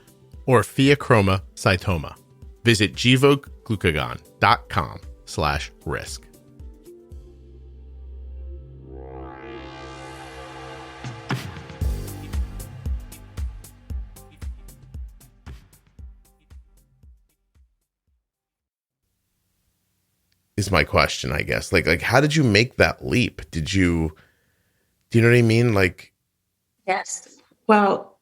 or pheochromocytoma. Visit gvokeglucagon.com/risk. Is my question, I guess. Like how did you make that leap? Do you know what I mean? Like, yes. Well,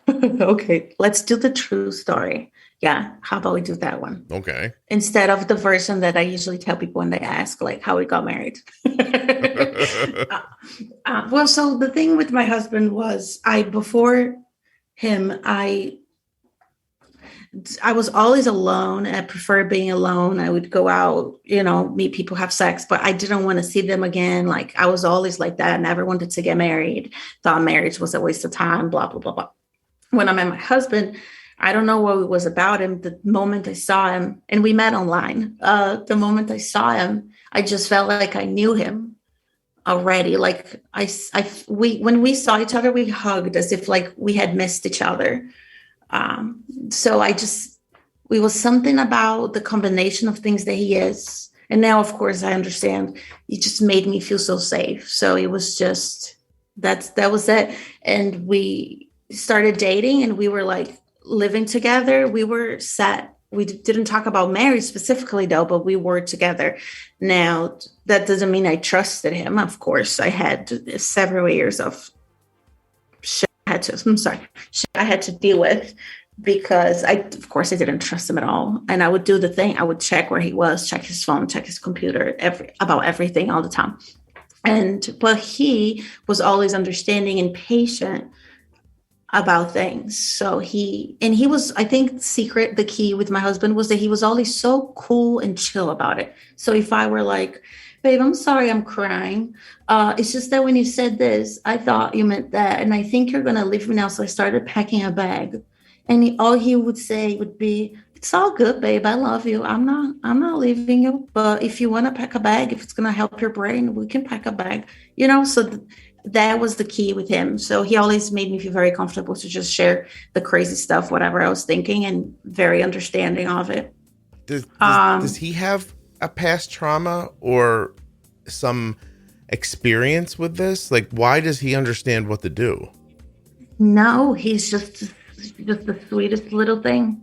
okay, let's do the true story. Yeah. How about we do that one? Okay. Instead of the version that I usually tell people when they ask, like, how we got married. Well, so the thing with my husband was before him, I was always alone. I preferred being alone. I would go out, meet people, have sex, but I didn't want to see them again. Like I was always like that. I never wanted to get married. Thought marriage was a waste of time, blah, blah, blah, blah. When I met my husband, I don't know what it was about him. The moment I saw him, and we met online, the moment I saw him, I just felt like I knew him already. Like when we saw each other, we hugged as if like we had missed each other. So it was something about the combination of things that he is. And now, of course, I understand. He just made me feel so safe. So it was just, that was it. And we started dating and we were like living together. We were set. We didn't talk about marriage specifically though, but we were together. Now, that doesn't mean I trusted him. Of course, I had several years of shit I had to deal with because of course I didn't trust him at all. And I would do the thing. I would check where he was, check his phone, check his computer, about everything all the time. But he was always understanding and patient about things. So he was, I think the key with my husband was that he was always so cool and chill about it. So if I were like, babe, I'm sorry, I'm crying. It's just that when you said this, I thought you meant that. And I think you're going to leave me now. So I started packing a bag. And all he would say would be, it's all good, babe. I love you. I'm not leaving you. But if you want to pack a bag, if it's going to help your brain, we can pack a bag. So that was the key with him. So he always made me feel very comfortable to just share the crazy stuff, whatever I was thinking, and very understanding of it. Does he have a past trauma or some experience with this? Like, why does he understand what to do? No, he's just just the sweetest little thing.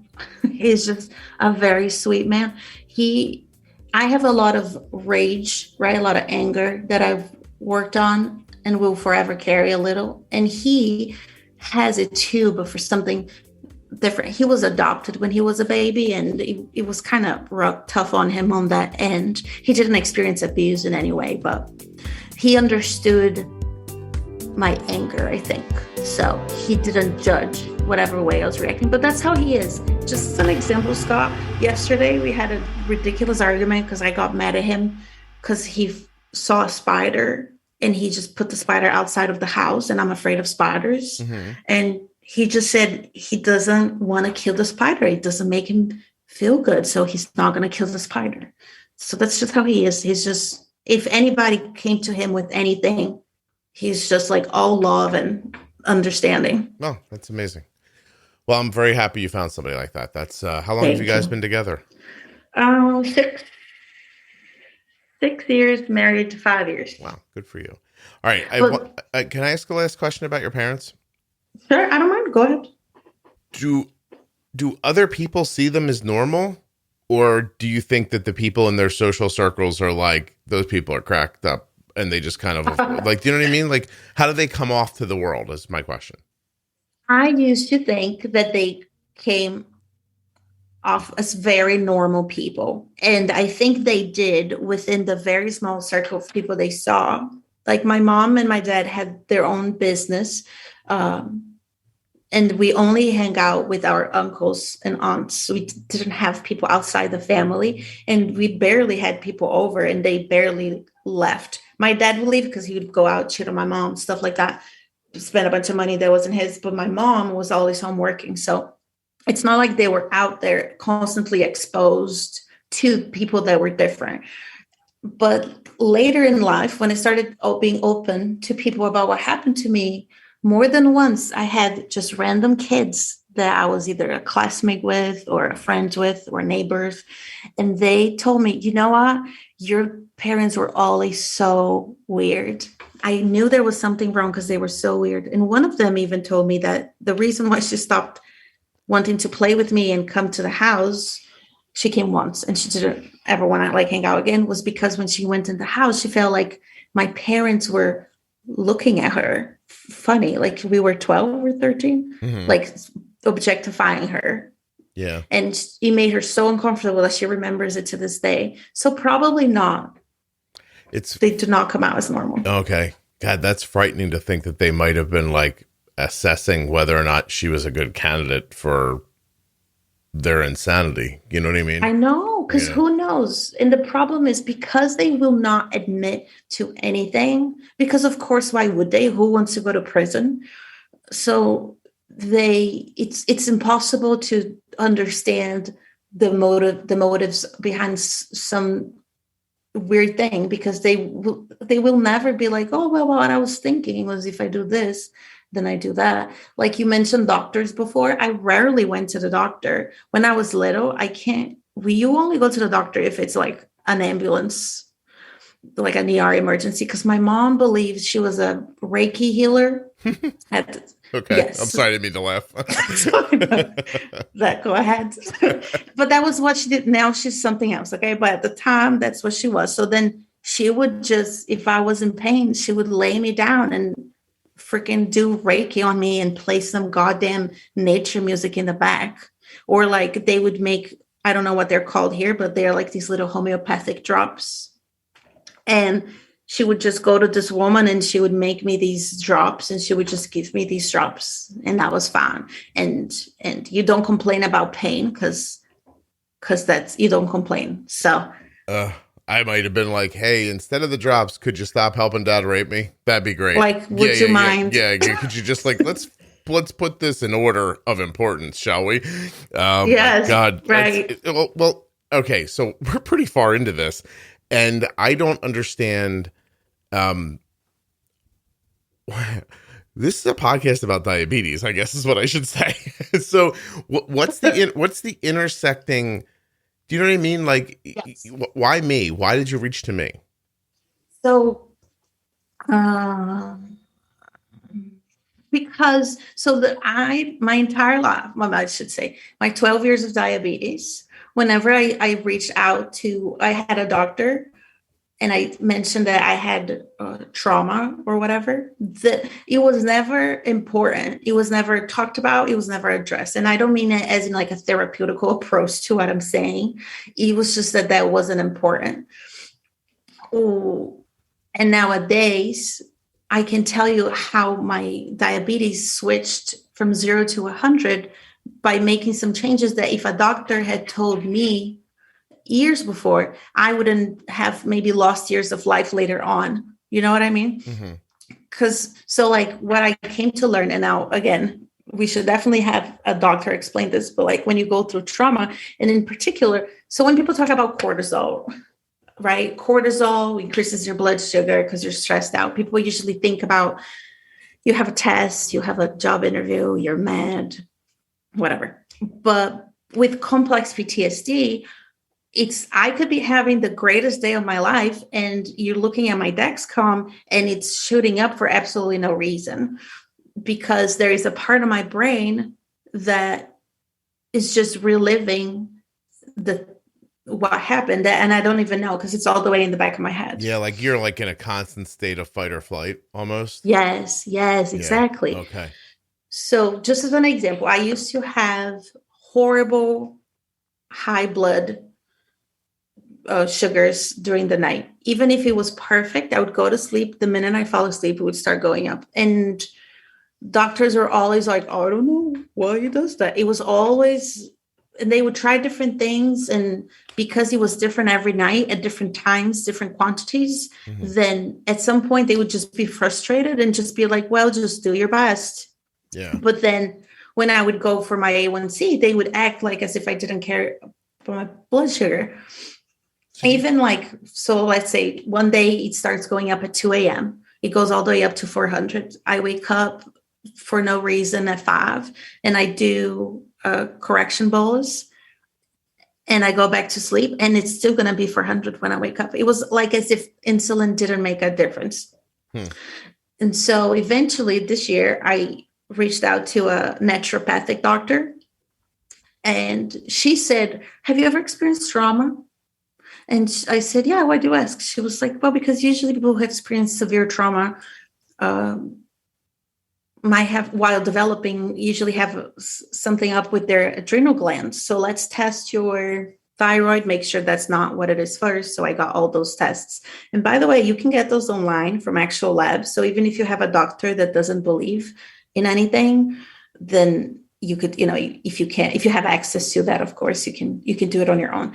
He's just a very sweet man. I have a lot of rage, right? A lot of anger that I've worked on and will forever carry a little. And he has it too, but for something different. He was adopted when he was a baby, and it was kind of tough on him on that end. He didn't experience abuse in any way, but he understood my anger, I think. So he didn't judge whatever way I was reacting, but that's how he is. Just an example, Scott. Yesterday we had a ridiculous argument because I got mad at him because he saw a spider and he just put the spider outside of the house, and I'm afraid of spiders. And he just said he doesn't want to kill the spider. It doesn't make him feel good, so he's not going to kill the spider. So that's just how he is. He's just, if anybody came to him with anything, he's just like all love and understanding. Oh, that's amazing. Well, I'm very happy you found somebody like that. That's how long have you guys been together? 6 years, married to 5 years. Wow, good for you. All right, can I ask the last question about your parents? Sure, I don't mind. Go ahead. Do other people see them as normal, or do you think that the people in their social circles are like, those people are cracked up and they just kind of like, do you know what I mean? Like, how do they come off to the world is my question. I used to think that they came off as very normal people. And I think they did within the very small circle of people they saw. Like my mom and my dad had their own business. And we only hang out with our uncles and aunts. We didn't have people outside the family. And we barely had people over, and they barely left. My dad would leave because he would go out, cheat on my mom, stuff like that. Spend a bunch of money that wasn't his. But my mom was always home working. So it's not like they were out there constantly exposed to people that were different. But later in life, when I started being open to people about what happened to me, more than once, I had just random kids that I was either a classmate with or a friend with or neighbors. And they told me, you know what? Your parents were always so weird. I knew there was something wrong because they were so weird. And one of them even told me that the reason why she stopped wanting to play with me and come to the house, she came once and she didn't ever want to like hang out again, was because when she went in the house, she felt like my parents were looking at her funny, like we were 12 or 13, like objectifying her. Yeah. And it made her so uncomfortable that she remembers it to this day. So probably not. They do not come out as normal. Okay. God, that's frightening to think that they might have been like assessing whether or not she was a good candidate for their insanity. You know what I mean? I know, because who knows? And the problem is because they will not admit to anything, because of course, why would they? Who wants to go to prison? So it's impossible to understand the motives behind some weird thing, because they will never be like, oh, well, what I was thinking was if I do this, then I do that. Like you mentioned doctors before. I rarely went to the doctor. When I was little, you only go to the doctor if it's like an ambulance, like an ER emergency, because my mom believes she was a Reiki healer. Okay. Yes. I'm sorry, I didn't mean to laugh. Go ahead. But that was what she did. Now she's something else. Okay. But at the time, that's what she was. So then she would just, if I was in pain, she would lay me down and freaking do Reiki on me and play some goddamn nature music in the back. Or like they would make, I don't know what they're called here, but they're like these little homeopathic drops. And she would just go to this woman and she would make me these drops, and she would just give me these drops, and that was fine. And you don't complain about pain because that's, you don't complain. So I might have been like, hey, instead of the drops, could you stop helping Dad rape me? That'd be great. Like, would you mind? Yeah. Could you just like, let's put this in order of importance, shall we? Yes. God. Right. Well, okay. So we're pretty far into this, and I don't understand. This is a podcast about diabetes, I guess is what I should say. So what's the intersecting? Do you know what I mean? Like, yes. Why me? Why did you reach to me? So, Because my entire life, I should say, my 12 years of diabetes, whenever I reached out I had a doctor and I mentioned that I had trauma or whatever, that it was never important. It was never talked about. It was never addressed. And I don't mean it as in like a therapeutical approach to what I'm saying. It was just that wasn't important. Oh, and nowadays, I can tell you how my diabetes switched from 0 to 100 by making some changes that if a doctor had told me years before, I wouldn't have maybe lost years of life later on. You know what I mean? Because so like what I came to learn, and now again, we should definitely have a doctor explain this, but like when you go through trauma, and in particular, so when people talk about cortisol, right? Cortisol increases your blood sugar because you're stressed out. People usually think about you have a test, you have a job interview, you're mad, whatever. But with complex PTSD, I could be having the greatest day of my life and you're looking at my Dexcom and it's shooting up for absolutely no reason, because there is a part of my brain that is just reliving what happened, and I don't even know because it's all the way in the back of my head. Yeah, like you're like in a constant state of fight or flight almost. Yes, exactly. Okay. So just as an example, I used to have horrible high blood sugars during the night. Even if it was perfect, I would go to sleep. The minute I fall asleep, it would start going up. And doctors are always like, I don't know why he does that. It was always, and they would try different things. And because it was different every night at different times, different quantities, then at some point they would just be frustrated and just be like, well, just do your best. Yeah. But then when I would go for my A1C, they would act like as if I didn't care about my blood sugar. Even like, so let's say one day it starts going up at 2 a.m. It goes all the way up to 400. I wake up for no reason at 5 and I do a correction bolus and I go back to sleep and it's still going to be 400 when I wake up. It was like as if insulin didn't make a difference. And so eventually this year I reached out to a naturopathic doctor and she said, have you ever experienced trauma? And I said, yeah, why do you ask? She was like, well, because usually people who experience severe trauma might have, while developing, usually have something up with their adrenal glands. So let's test your thyroid, make sure that's not what it is first. So I got all those tests. And by the way, you can get those online from actual labs. So even if you have a doctor that doesn't believe in anything, then you could, if you have access to that, of course, you can do it on your own.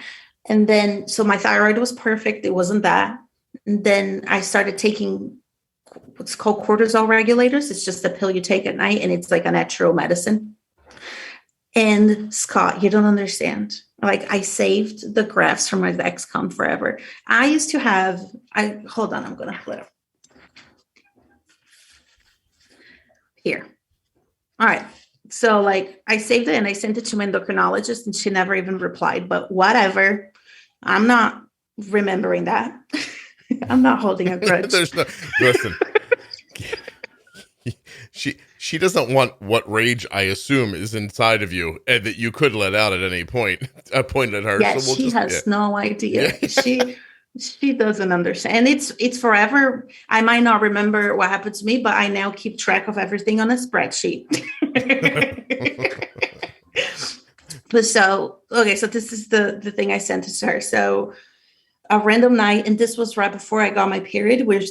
And then, so my thyroid was perfect. It wasn't that. And then I started taking what's called cortisol regulators. It's just a pill you take at night and it's like a natural medicine. And Scott, you don't understand. Like I saved the graphs from my Dexcom forever. I used to have, hold on, I'm going to pull it up. Here. All right. So like I saved it and I sent it to my endocrinologist and she never even replied, but whatever. I'm not remembering that. I'm not holding a grudge. Listen, she doesn't want what rage I assume is inside of you and that you could let out at any point. I pointed at her. Yeah, so she has no idea. Yeah. She doesn't understand. And it's forever. I might not remember what happened to me, but I now keep track of everything on a spreadsheet. But so this is the thing I sent to her. So a random night, and this was right before I got my period, which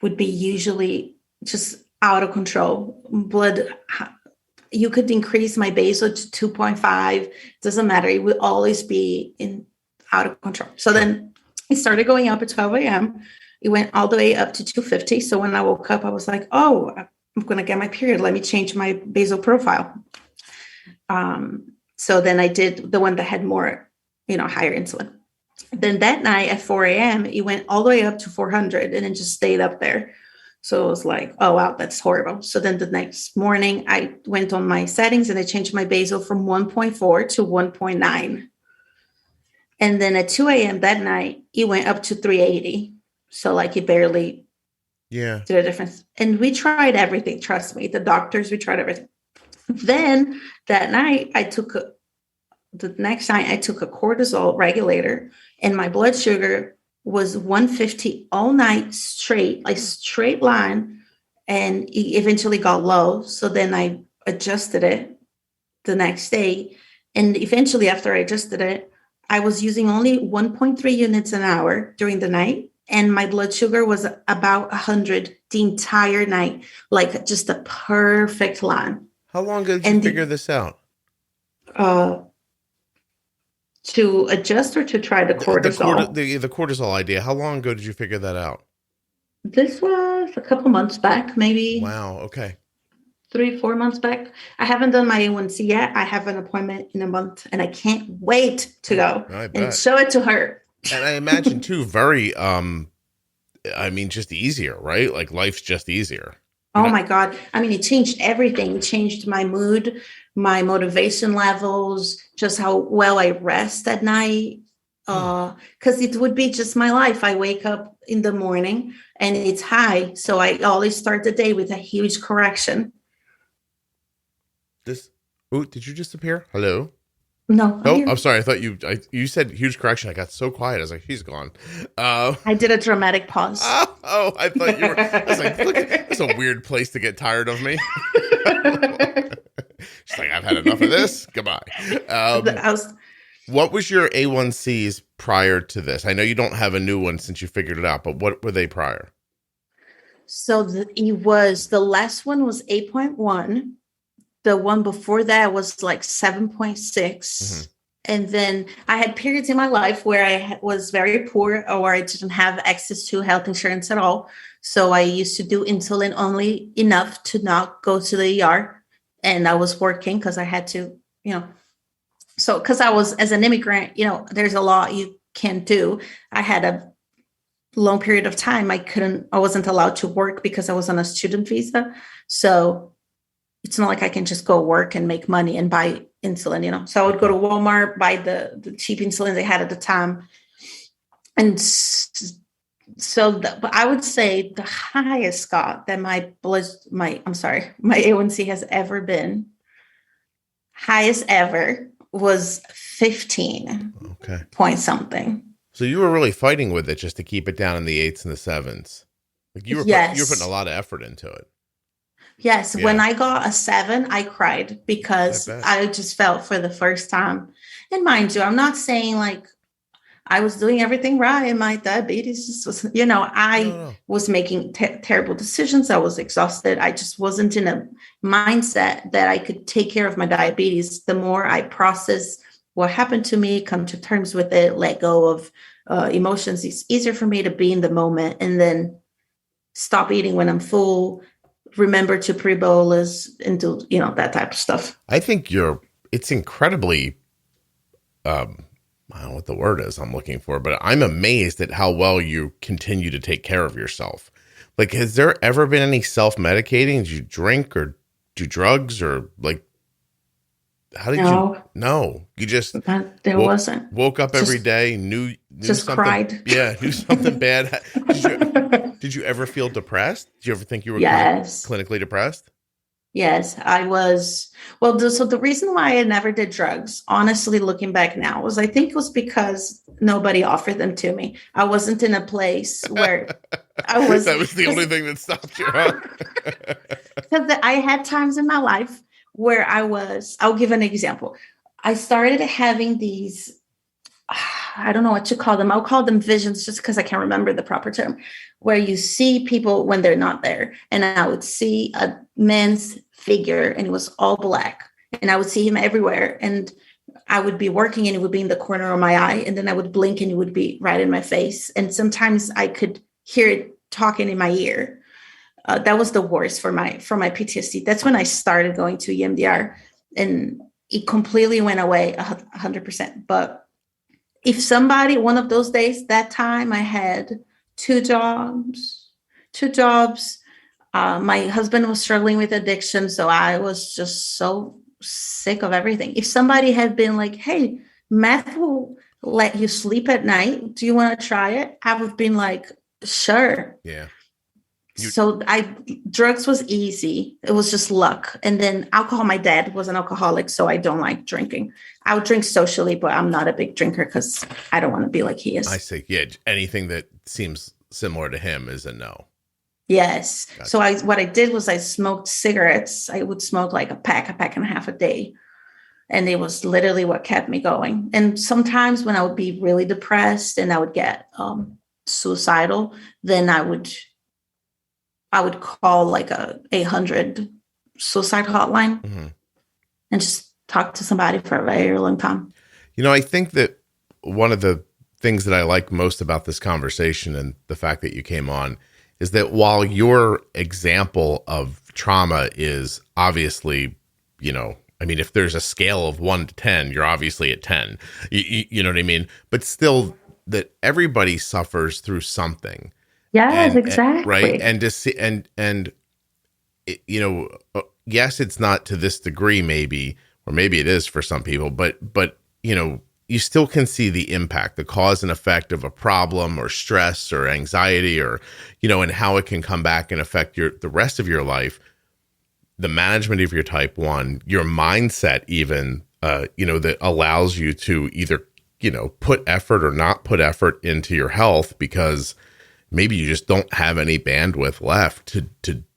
would be usually just out of control. Blood, you could increase my basal to 2.5. Doesn't matter. It would always be out of control. So then it started going up at 12 a.m. It went all the way up to 250. So when I woke up, I was like, oh, I'm going to get my period. Let me change my basal profile. So then I did the one that had more, higher insulin. Then that night at 4 a.m., it went all the way up to 400 and it just stayed up there. So it was like, oh, wow, that's horrible. So then the next morning I went on my settings and I changed my basal from 1.4 to 1.9. And then at 2 a.m. that night, it went up to 380. So like it barely Yeah. to the difference. And we tried everything. Trust me, the doctors, we tried everything. Then that night, the next night I took a cortisol regulator, and my blood sugar was 150 all night straight, like straight line, and it eventually got low. So then I adjusted it the next day, and eventually after I adjusted it, I was using only 1.3 units an hour during the night, and my blood sugar was about 100 the entire night, like just a perfect line. How long ago did you figure this out? To adjust or to try the cortisol? The cortisol idea. How long ago did you figure that out? This was a couple months back, maybe. Wow. Okay. 3-4 months back. I haven't done my A1C yet. I have an appointment in a month, and I can't wait to go and show it to her. And I imagine too, very, just easier, right? Like life's just easier. Oh my God. I mean, it changed everything. It changed my mood, my motivation levels, just how well I rest at night. Because it would be just my life. I wake up in the morning and it's high. So I always start the day with a huge correction. Did you just appear? Hello? No. I'm sorry. I thought you said huge correction. I got so quiet. I was like, he's gone. I did a dramatic pause. I thought you were. I was like, look, that's a weird place to get tired of me. She's like, I've had enough of this. Goodbye. What was your A1Cs prior to this? I know you don't have a new one since you figured it out, but what were they prior? So the last one was 8.1. The one before that was like 7.6. Mm-hmm. And then I had periods in my life where I was very poor, or I didn't have access to health insurance at all. So I used to do insulin only enough to not go to the ER. And I was working because I had to, so because I was, as an immigrant, there's a lot you can't do. I had a long period of time. I wasn't allowed to work because I was on a student visa. So it's not like I can just go work and make money and buy insulin, So I would go to Walmart, buy the cheap insulin they had at the time. And but I would say the highest, Scott, that my A1C has ever been, highest ever, was 15. Okay. Point something. So you were really fighting with it just to keep it down in the 8s and the 7s. Like you were putting a lot of effort into it. Yes. Yeah. When I got a 7, I cried because I just felt for the first time. And mind you, I'm not saying like I was doing everything right and my diabetes just was, was making terrible decisions. I was exhausted. I just wasn't in a mindset that I could take care of my diabetes. The more I process what happened to me, come to terms with it, let go of emotions, it's easier for me to be in the moment and then stop eating when I'm full, remember to pre-bolus and do, that type of stuff. I think it's incredibly, I don't know what the word is I'm looking for, but I'm amazed at how well you continue to take care of yourself. Like, has there ever been any self-medicating? Did you drink or do drugs or like, how did you? No, you just wasn't. Woke up every day, knew just something, cried. Yeah, knew something bad. Did you ever feel depressed? Did you ever think you were clinically depressed? Yes, I was. Well, so the reason why I never did drugs, honestly, looking back now, I think it was because nobody offered them to me. I wasn't in a place where I was. That was the only thing that stopped you, huh? Because I had times in my life where I'll give an example. I started having these, I don't know what to call them. I'll call them visions just because I can't remember the proper term, where you see people when they're not there. And I would see a man's figure and it was all black. And I would see him everywhere. And I would be working and it would be in the corner of my eye. And then I would blink and it would be right in my face. And sometimes I could hear it talking in my ear. That was the worst for my PTSD. That's when I started going to Emdr and it completely went away 100%. But if somebody, one of those days, that time I had two jobs. My husband was struggling with addiction. So I was just so sick of everything. If somebody had been like, hey, meth will let you sleep at night. Do you want to try it? I would have been like, sure. Yeah. So drugs was easy. It was just luck. And then alcohol, my dad was an alcoholic, so I don't like drinking. I would drink socially, but I'm not a big drinker because I don't want to be like he is. I see. Yeah. Anything that seems similar to him is a no. Yes. Gotcha. So what I did was I smoked cigarettes. I would smoke like a pack and a half a day. And it was literally what kept me going. And sometimes when I would be really depressed and I would get suicidal, then I would call like a 800 suicide hotline and just talk to somebody for a very long time. I think that one of the things that I like most about this conversation and the fact that you came on is that while your example of trauma is obviously, if there's a scale of 1 to 10, you're obviously at 10, you know what I mean? But still that everybody suffers through something. Yes, exactly. Right. And to see, yes, it's not to this degree, maybe, or maybe it is for some people, but, you still can see the impact, the cause and effect of a problem or stress or anxiety or, and how it can come back and affect the rest of your life, the management of your type 1, your mindset, even, that allows you to either, put effort or not put effort into your health because maybe you just don't have any bandwidth left to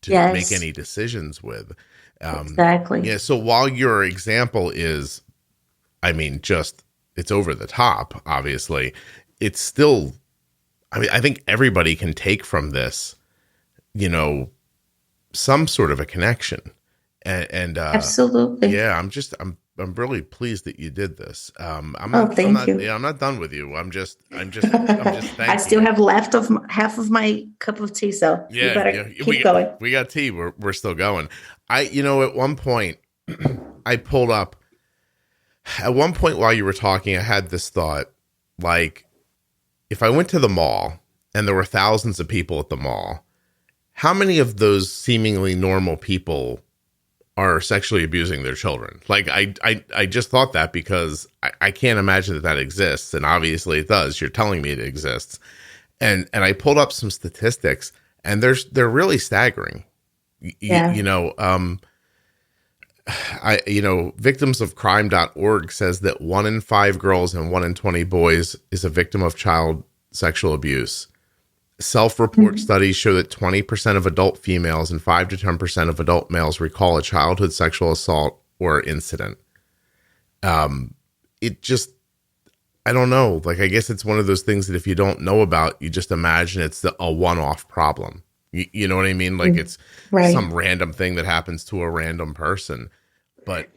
yes. make any decisions with. Exactly. Yeah. So while your example is, it's over the top, obviously, it's still, I think everybody can take from this, some sort of a connection. And absolutely. Yeah, I'm really pleased that you did this. Thank you. Yeah, I'm not done with you. I'm just I still have left of half of my cup of tea, so you better keep going. We got tea. We're still going. At one point I pulled up, at one point while you were talking, I had this thought, like, if I went to the mall and there were thousands of people at the mall, how many of those seemingly normal people are sexually abusing their children? Like, I just thought that because I can't imagine that exists. And obviously it does. You're telling me it exists. And I pulled up some statistics and they're really staggering. Yeah. Victimsofcrime.org says that 1 in 5 girls and 1 in 20 boys is a victim of child sexual abuse. Self-report studies show that 20% of adult females and 5 to 10% of adult males recall a childhood sexual assault or incident. It just, I don't know. Like, I guess it's one of those things that if you don't know about, you just imagine it's a one-off problem. You know what I mean? Like, it's some random thing that happens to a random person. But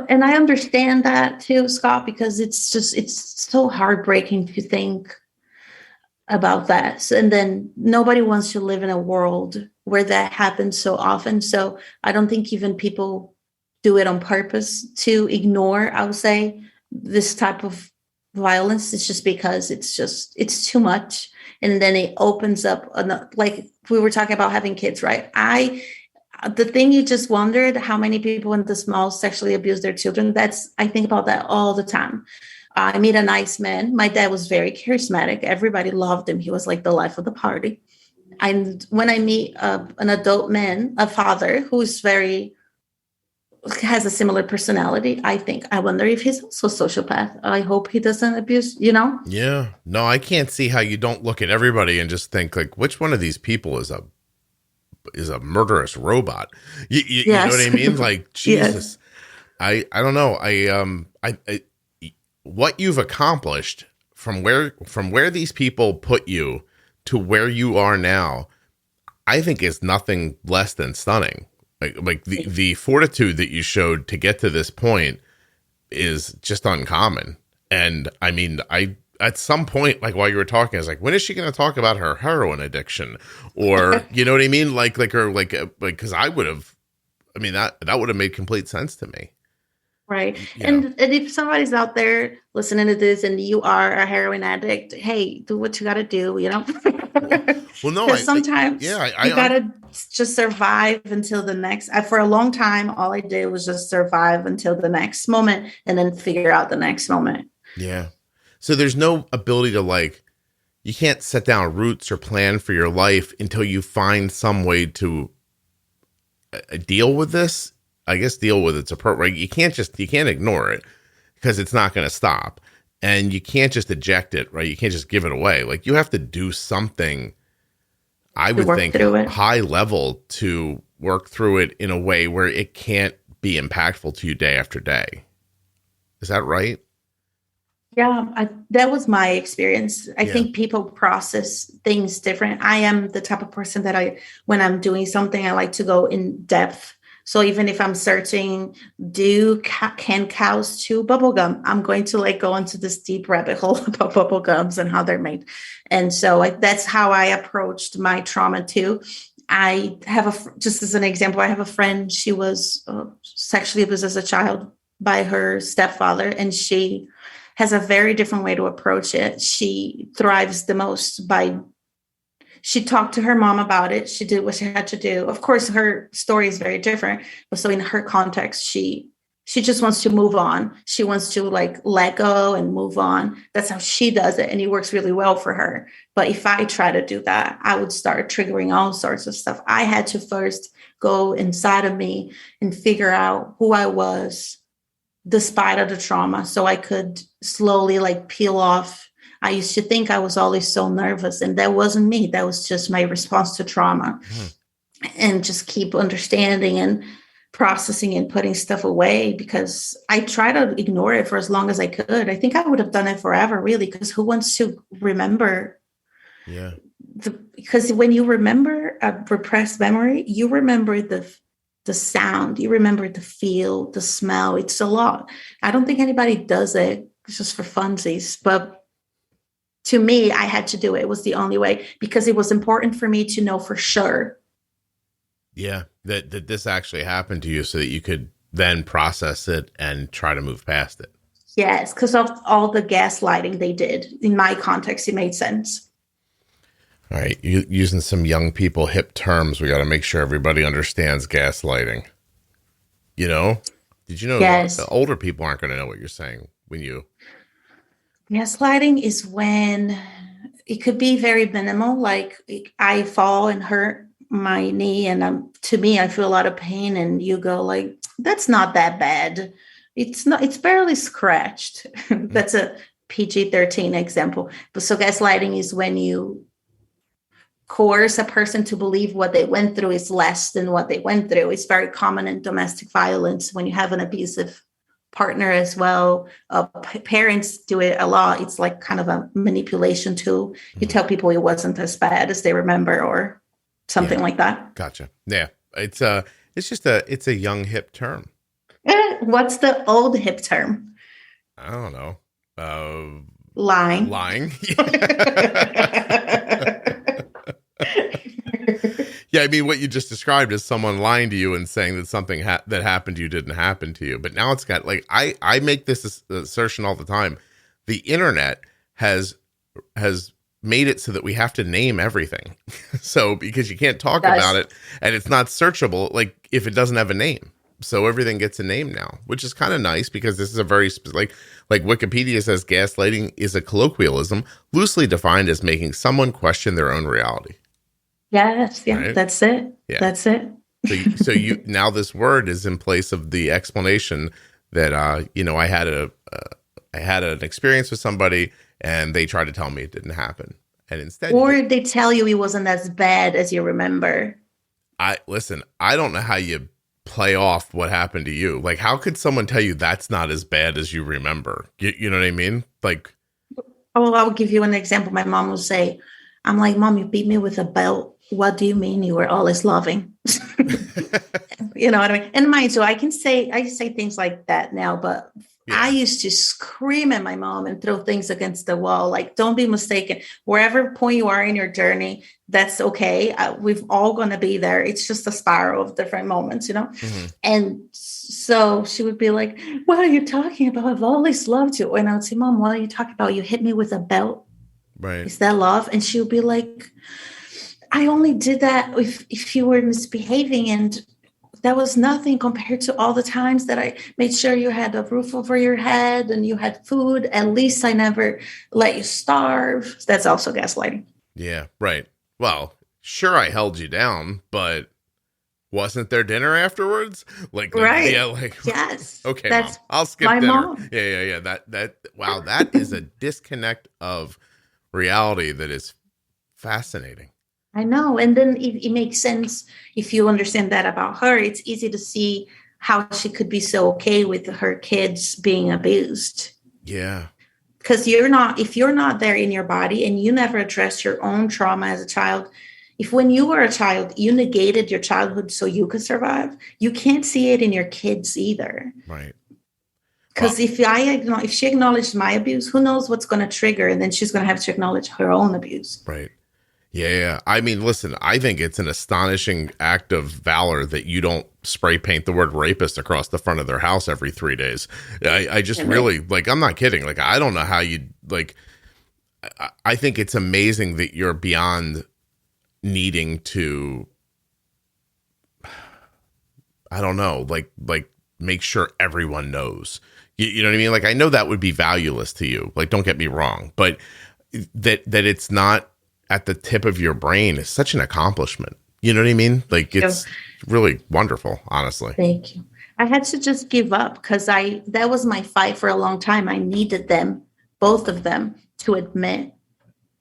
and I understand that too, Scott, because it's so heartbreaking to think about that. And then nobody wants to live in a world where that happens so often. So I don't think even people do it on purpose to ignore, I would say, this type of violence. It's just because it's too much. And then it opens up, like we were talking about having kids, right? The thing you just wondered, how many people in this mall sexually abuse their children? I think about that all the time. I meet a nice man. My dad was very charismatic. Everybody loved him. He was like the life of the party. And when I meet an adult man, a father who's has a similar personality, I wonder if he's also a sociopath. I hope he doesn't abuse, Yeah. No, I can't see how you don't look at everybody and just think, like, which one of these people is a murderous robot? You know what I mean? Like, Jesus. Yes. I don't know. I what you've accomplished from where these people put you to where you are now, I think is nothing less than stunning. Like the fortitude that you showed to get to this point is just uncommon. And I mean, at some point, like while you were talking, I was like, when is she going to talk about her heroin addiction? Or, you know what I mean? Like, cause I would have, that would have made complete sense to me. Right. And if somebody's out there listening to this and you are a heroin addict, hey, do what you got to do, Well, no, because sometimes you got to just survive until the next. For a long time, all I did was just survive until the next moment and then figure out the next moment. Yeah. So there's no ability to, like, you can't set down roots or plan for your life until you find some way to deal with this. I guess deal with it's appropriate. You can't ignore it because it's not going to stop, and you can't just eject it, right? You can't just give it away. Like, you have to do something, I would think, high level to work through it in a way where it can't be impactful to you day after day. Is that right? Yeah, that was my experience. I think people process things different. I am the type of person that when I'm doing something, I like to go in depth. So even if I'm searching, can cows chew bubblegum? I'm going to like go into this deep rabbit hole about bubblegums and how they're made. And so that's how I approached my trauma too. I have just as an example, I have a friend, she was sexually abused as a child by her stepfather, and she has a very different way to approach it. She thrives the most she talked to her mom about it. She did what she had to do. Of course, her story is very different. But so in her context, she just wants to move on. She wants to like let go and move on. That's how she does it. And it works really well for her. But if I try to do that, I would start triggering all sorts of stuff. I had to first go inside of me and figure out who I was despite of the trauma, so I could slowly like peel off. I used to think I was always so nervous, and that wasn't me. That was just my response to trauma. And just keep understanding and processing and putting stuff away, because I try to ignore it for as long as I could. I think I would have done it forever, really, because who wants to remember? Yeah. Because when you remember a repressed memory, you remember the sound, you remember the feel, the smell. It's a lot. I don't think anybody does it just for funsies, but to me, I had to do it. It was the only way, because it was important for me to know for sure. Yeah, that this actually happened to you, so that you could then process it and try to move past it. Yes, because of all the gaslighting they did. In my context, it made sense. All right, using some young people hip terms, we got to make sure everybody understands gaslighting. You know? Did you know the older people aren't going to know what you're saying when you... Gaslighting is when it could be very minimal, like I fall and hurt my knee, and to me, I feel a lot of pain, and you go like, that's not that bad. It's barely scratched. That's a PG-13 example. But so gaslighting is when you coerce a person to believe what they went through is less than what they went through. It's very common in domestic violence when you have an abusive partner as well. Parents do it a lot. It's like kind of a manipulation tool. You tell people it wasn't as bad as they remember, or something like that. Gotcha. Yeah. It's a young hip term. What's the old hip term? I don't know. Lying. Yeah, I mean, what you just described is someone lying to you and saying that something that happened to you didn't happen to you. But now it's got, like, I make this assertion all the time. The internet has made it so that we have to name everything. So, because you can't talk about it, and it's not searchable, like, if it doesn't have a name. So everything gets a name now, which is kind of nice, because this is a very specific, like Wikipedia says, gaslighting is a colloquialism loosely defined as making someone question their own reality. Yes, yeah, right? That's it. Yeah. That's it. So you now this word is in place of the explanation that I had an experience with somebody and they tried to tell me it didn't happen, and instead, or they tell you it wasn't as bad as you remember. I don't know how you play off what happened to you. Like, how could someone tell you that's not as bad as you remember? You know what I mean? Like, I'll give you an example. My mom will say, I'm like, Mom, you beat me with a belt. What do you mean you were always loving? You know what I mean? And mind you, I say things like that now, but I used to scream at my mom and throw things against the wall. Like, don't be mistaken. Wherever point you are in your journey, that's okay. We've all going to be there. It's just a spiral of different moments, you know? Mm-hmm. And so she would be like, what are you talking about? I've always loved you. And I would say, Mom, what are you talking about? You hit me with a belt. Right. Is that love? And she would be like, I only did that if you were misbehaving. And that was nothing compared to all the times that I made sure you had a roof over your head and you had food. At least I never let you starve. That's also gaslighting. Yeah, right. Well, sure, I held you down, but wasn't there dinner afterwards? Right. Yeah, like, yes. okay, That's Mom, I'll skip my dinner. mom. Yeah. Wow, that is a disconnect of reality that is fascinating. I know. And then it makes sense if you understand that about her. It's easy to see how she could be so okay with her kids being abused. Yeah. Because if you're not there in your body and you never addressed your own trauma as a child, if when you were a child, you negated your childhood so you could survive, you can't see it in your kids either. Right. Because if she acknowledged my abuse, who knows what's going to trigger, and then she's going to have to acknowledge her own abuse. Right. Yeah. I mean, listen, I think it's an astonishing act of valor that you don't spray paint the word rapist across the front of their house every 3 days. I just really, like, I'm not kidding. Like, I don't know how you, like, I think it's amazing that you're beyond needing to, I don't know, like make sure everyone knows. You know what I mean? Like, I know that would be valueless to you. Like, don't get me wrong, but that it's not at the tip of your brain is such an accomplishment. You know what I mean? Like, it's really wonderful, honestly. Thank you. I had to just give up because that was my fight for a long time. I needed them, both of them, to admit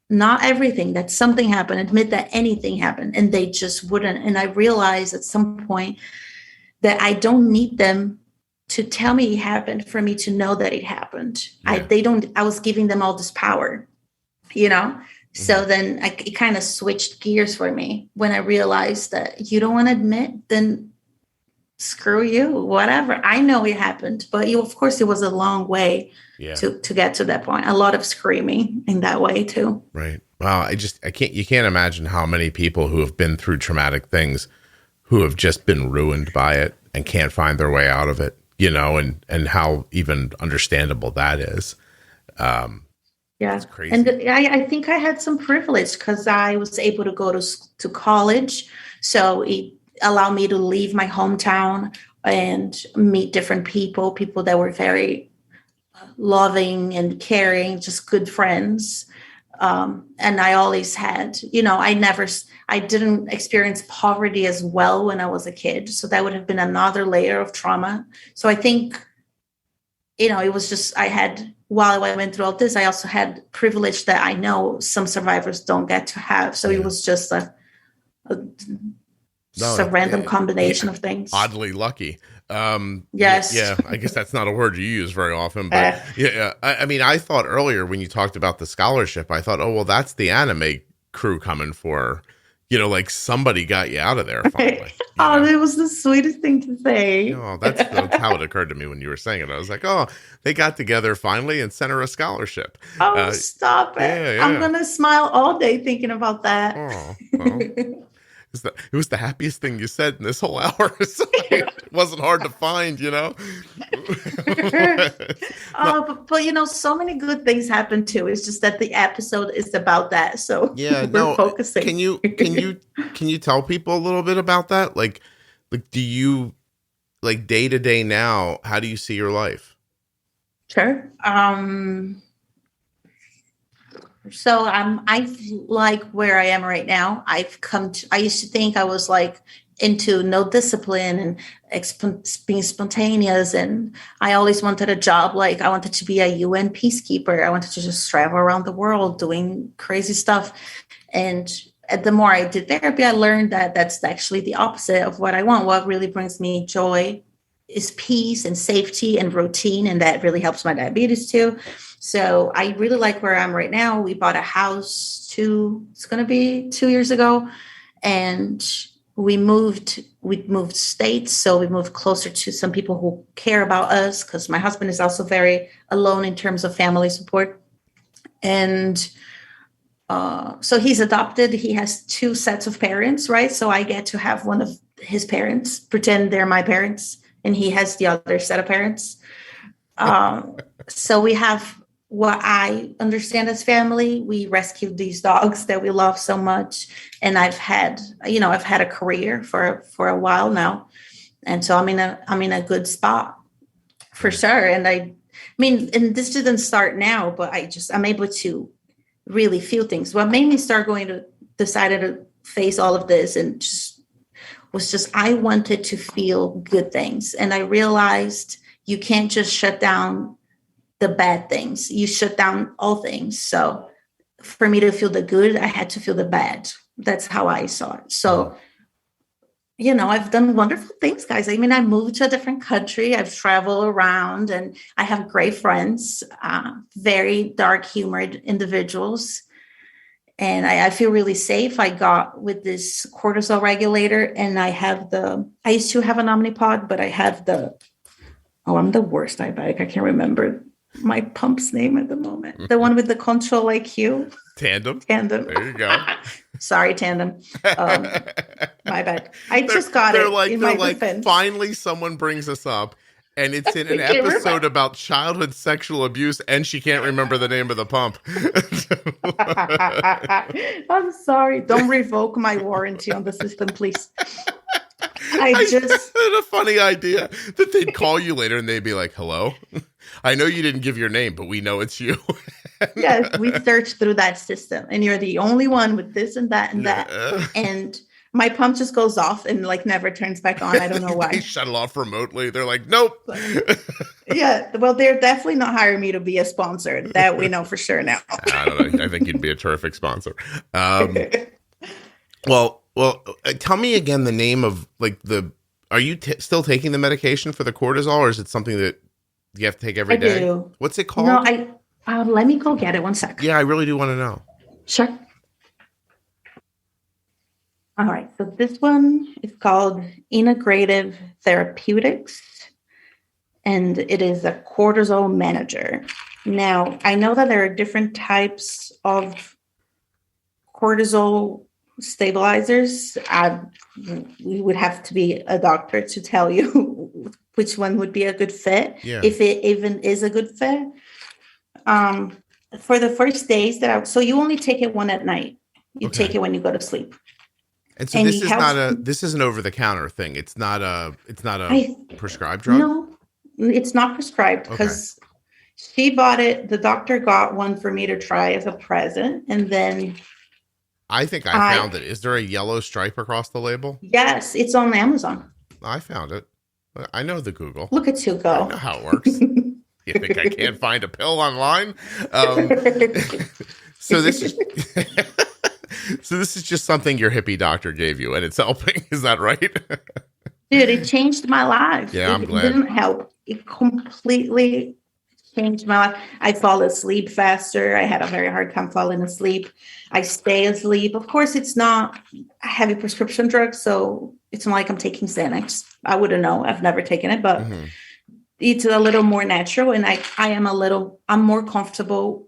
not everything, that something happened, admit that anything happened, and they just wouldn't. And I realized at some point that I don't need them to tell me it happened for me to know that it happened. Yeah. I was giving them all this power, you know? Mm-hmm. So then it kind of switched gears for me when I realized that you don't want to admit, then screw you, whatever. I know it happened, but of course it was a long way to get to that point. A lot of screaming in that way too. Right. Wow. You can't imagine how many people who have been through traumatic things who have just been ruined by it and can't find their way out of it, you know, and how even understandable that is. It's crazy. And I think I had some privilege because I was able to go to college. So it allowed me to leave my hometown and meet different people that were very loving and caring, just good friends. And I always had, you know, I didn't experience poverty as well when I was a kid. So that would have been another layer of trauma. So I think, you know, it was just, while I went through all this, I also had privilege that I know some survivors don't get to have. So it was just a random combination of things. Oddly lucky. Yes. Yeah. I guess that's not a word you use very often, but I mean, I thought earlier when you talked about the scholarship, I thought, oh, well, that's the anime crew coming for, you know, like somebody got you out of there finally. Oh, it was the sweetest thing to say. Oh, that's how it occurred to me when you were saying it. I was like, oh, they got together finally and sent her a scholarship. Oh, stop it. Yeah. I'm going to smile all day thinking about that. Oh, well. It was the happiest thing you said in this whole hour. So it wasn't hard to find, you know. But you know, so many good things happen too. It's just that the episode is about that. So we're focusing. Can you tell people a little bit about that? Like do you, like, day to day now, how do you see your life? Sure. So I like where I am right now. I used to think I was like into no discipline and being spontaneous. And I always wanted a job. Like I wanted to be a UN peacekeeper. I wanted to just travel around the world doing crazy stuff. And the more I did therapy, I learned that that's actually the opposite of what I want. What really brings me joy is peace and safety and routine. And that really helps my diabetes too. So I really like where I'm right now. We bought a house it's going to be 2 years ago. And we moved states. So we moved closer to some people who care about us because my husband is also very alone in terms of family support. And so he's adopted. He has 2 sets of parents, right? So I get to have one of his parents, pretend they're my parents, and he has the other set of parents. So we have what I understand as family. We rescued these dogs that we love so much. And I've had a career for a while now. And so I'm in a good spot for sure. And I mean, and this didn't start now, but I'm able to really feel things. What made me start decided to face all of this and I wanted to feel good things. And I realized you can't just shut down the bad things. You shut down all things. So for me to feel the good, I had to feel the bad. That's how I saw it. So, I've done wonderful things, guys. I mean, I moved to a different country. I've traveled around and I have great friends, very dark humored individuals. And I feel really safe. I got with this cortisol regulator and I used to have an Omnipod, but I have I'm the worst diabetic. I can't remember my pump's name at the moment. The one with the Control IQ. Tandem. There you go. Sorry, Tandem. My bad. I just got it. They're like, finally someone brings us up. And it's in an episode about childhood sexual abuse, and she can't remember the name of the pump. I'm sorry. Don't revoke my warranty on the system, please. I just had a funny idea that they'd call you later and they'd be like, hello? I know you didn't give your name, but we know it's you. Yes, we searched through that system, and you're the only one with this and that and that. And my pump just goes off and never turns back on. I don't know why. They shut it off remotely. They're like, nope. Yeah. Well, they're definitely not hiring me to be a sponsor. That we know for sure now. I don't know. I think you'd be a terrific sponsor. Well, tell me again the name of are you still taking the medication for the cortisol, or is it something that you have to take every day? I do. What's it called? No, let me go get it. 1 sec. Yeah, I really do want to know. Sure. All right, so this one is called Integrative Therapeutics, and it is a cortisol manager. Now, I know that there are different types of cortisol stabilizers. We would have to be a doctor to tell you which one would be a good fit, if it even is a good fit. For the first days so you only take it one at night. You take it when you go to sleep. And so this is an over-the-counter thing. It's not a prescribed drug? No, it's not prescribed because she bought it. The doctor got one for me to try as a present. And then I think I found it. Is there a yellow stripe across the label? Yes, it's on Amazon. I found it. I know the Google. Look at you go. I know how it works. You think I can't find a pill online? So this is just something your hippie doctor gave you, and it's helping. Is that right? Dude, it changed my life. Yeah, I'm glad. It didn't help. It completely changed my life. I fall asleep faster. I had a very hard time falling asleep. I stay asleep. Of course, it's not a heavy prescription drug, so it's not like I'm taking Xanax. I wouldn't know. I've never taken it, but it's a little more natural, and I'm more comfortable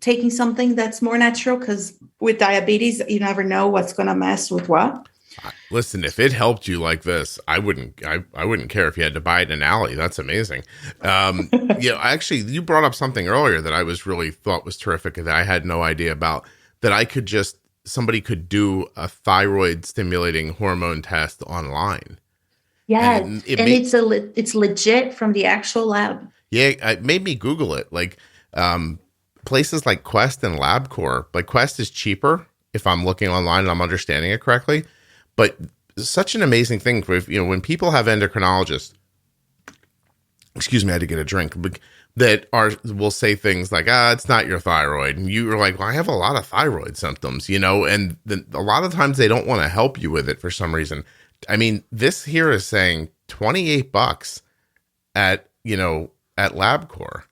taking something that's more natural, because with diabetes, you never know what's going to mess with what. Listen, if it helped you like this, I wouldn't care if you had to buy it in an alley. That's amazing. Actually, you brought up something earlier that I thought was terrific that I had no idea about, that somebody could do a thyroid stimulating hormone test online. Yeah. It's legit from the actual lab. Yeah. It made me Google it. Places like Quest and LabCorp, Quest is cheaper if I'm looking online and I'm understanding it correctly, but such an amazing thing when people have endocrinologists, excuse me, I had to get a drink, will say things like, it's not your thyroid. And you're like, well, I have a lot of thyroid symptoms, and a lot of times they don't want to help you with it for some reason. I mean, this here is saying $28 at LabCorp.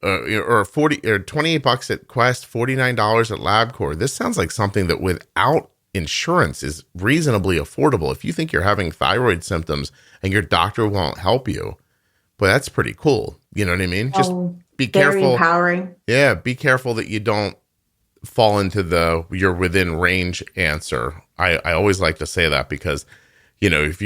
Or $28 at Quest, $49 at LabCorp. This sounds like something that without insurance is reasonably affordable. If you think you're having thyroid symptoms and your doctor won't help you, but that's pretty cool. You know what I mean? Just be careful. Very empowering. Yeah, be careful that you don't fall into you're within range answer. I always like to say that because, if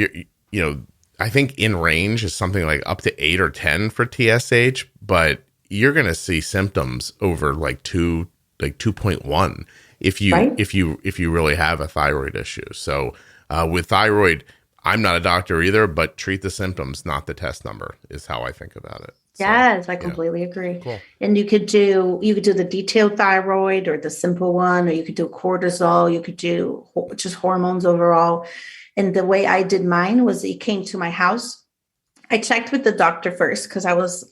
I think in range is something like up to 8 or 10 for TSH, but you're going to see symptoms over 2.1 if you really have a thyroid issue. So with thyroid, I'm not a doctor either, but treat the symptoms, not the test number, is how I think about it. So, Yes, I completely agree. Cool. And you could do the detailed thyroid or the simple one, or you could do cortisol, you could do just hormones overall. And the way I did mine was he came to my house. I checked with the doctor first because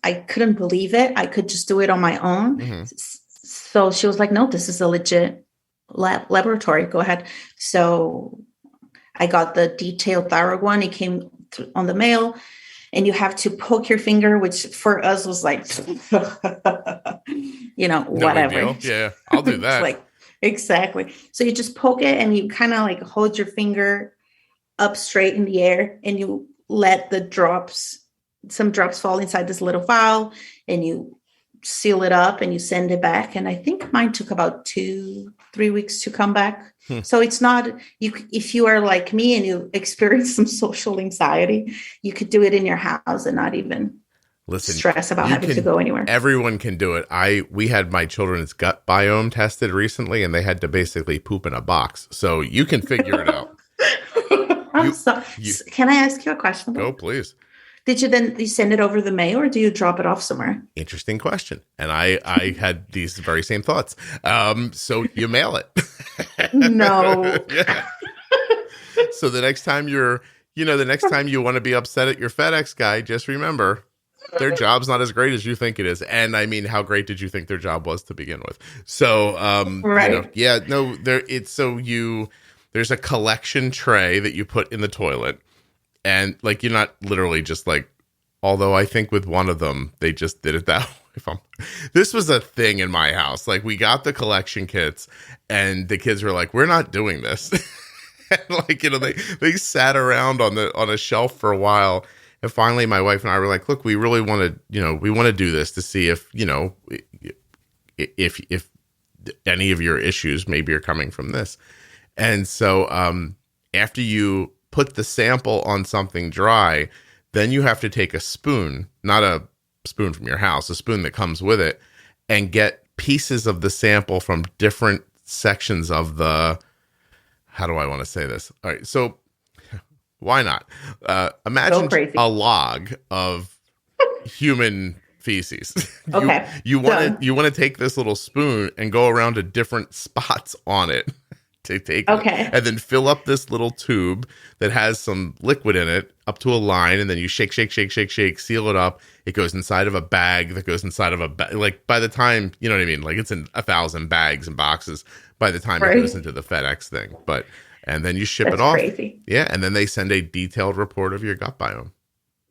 I couldn't believe it. I could just do it on my own. Mm-hmm. So she was like, no, this is a legit laboratory. Go ahead. So I got the detailed thyroid one. It came on the mail, and you have to poke your finger, which for us was like, whatever. Yeah, I'll do that. Like, exactly. So you just poke it and you kind of like hold your finger up straight in the air, and you let some drops fall inside this little vial, and you seal it up and you send it back. And I think mine took about 2-3 weeks to come back. So it's not, if you are like me and you experience some social anxiety, you could do it in your house and not even stress about having to go anywhere. Everyone can do it. We had my children's gut biome tested recently, and they had to basically poop in a box. So you can figure it out. Can I ask you a question? Go, please. Did you send it over the mail, or do you drop it off somewhere? Interesting question. And I had these very same thoughts. So you mail it. No. Yeah. So the next time you want to be upset at your FedEx guy, just remember their job's not as great as you think it is. And I mean, how great did you think their job was to begin with? So, right. there's a collection tray that you put in the toilet. And like, you're not literally just like, although I think with one of them, they just did it that way. This was a thing in my house. Like, we got the collection kits and the kids were like, we're not doing this. And like, they sat around on a shelf for a while. And finally my wife and I were like, look, we really want to do this to see if any of your issues maybe are coming from this. And so, after you put the sample on something dry, then you have to take a spoon, not a spoon from your house, a spoon that comes with it, and get pieces of the sample from different sections of the, how do I want to say this? All right. So why not? Imagine a log of human feces. Okay. You want to take this little spoon and go around to different spots on it. To take it, and then fill up this little tube that has some liquid in it up to a line, and then you shake, seal it up. It goes inside of a bag that goes inside of a bag. Like, by the time, you know what I mean? Like, it's in 1,000 bags and boxes by the time it goes into the FedEx thing. And then you ship it off. Crazy. Yeah, and then they send a detailed report of your gut biome.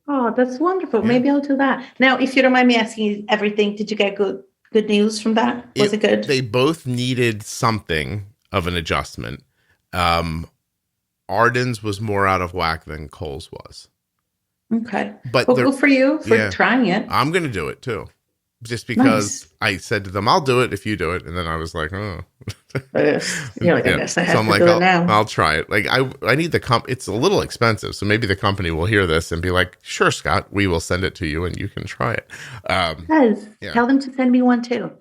Oh, that's wonderful. Yeah. Maybe I'll do that. Now, if you don't mind me asking everything, did you get good news from that? Was it good? They both needed something of an adjustment. Arden's was more out of whack than Cole's was. Okay. But good for you for trying it. I'm going to do it too. Just because I said to them, I'll do it if you do it. And then I was like, oh. You're like, I guess I have to do it now. I'll try it. Like, I need it's a little expensive. So maybe the company will hear this and be like, sure, Scott, we will send it to you and you can try it. Tell them to send me one too.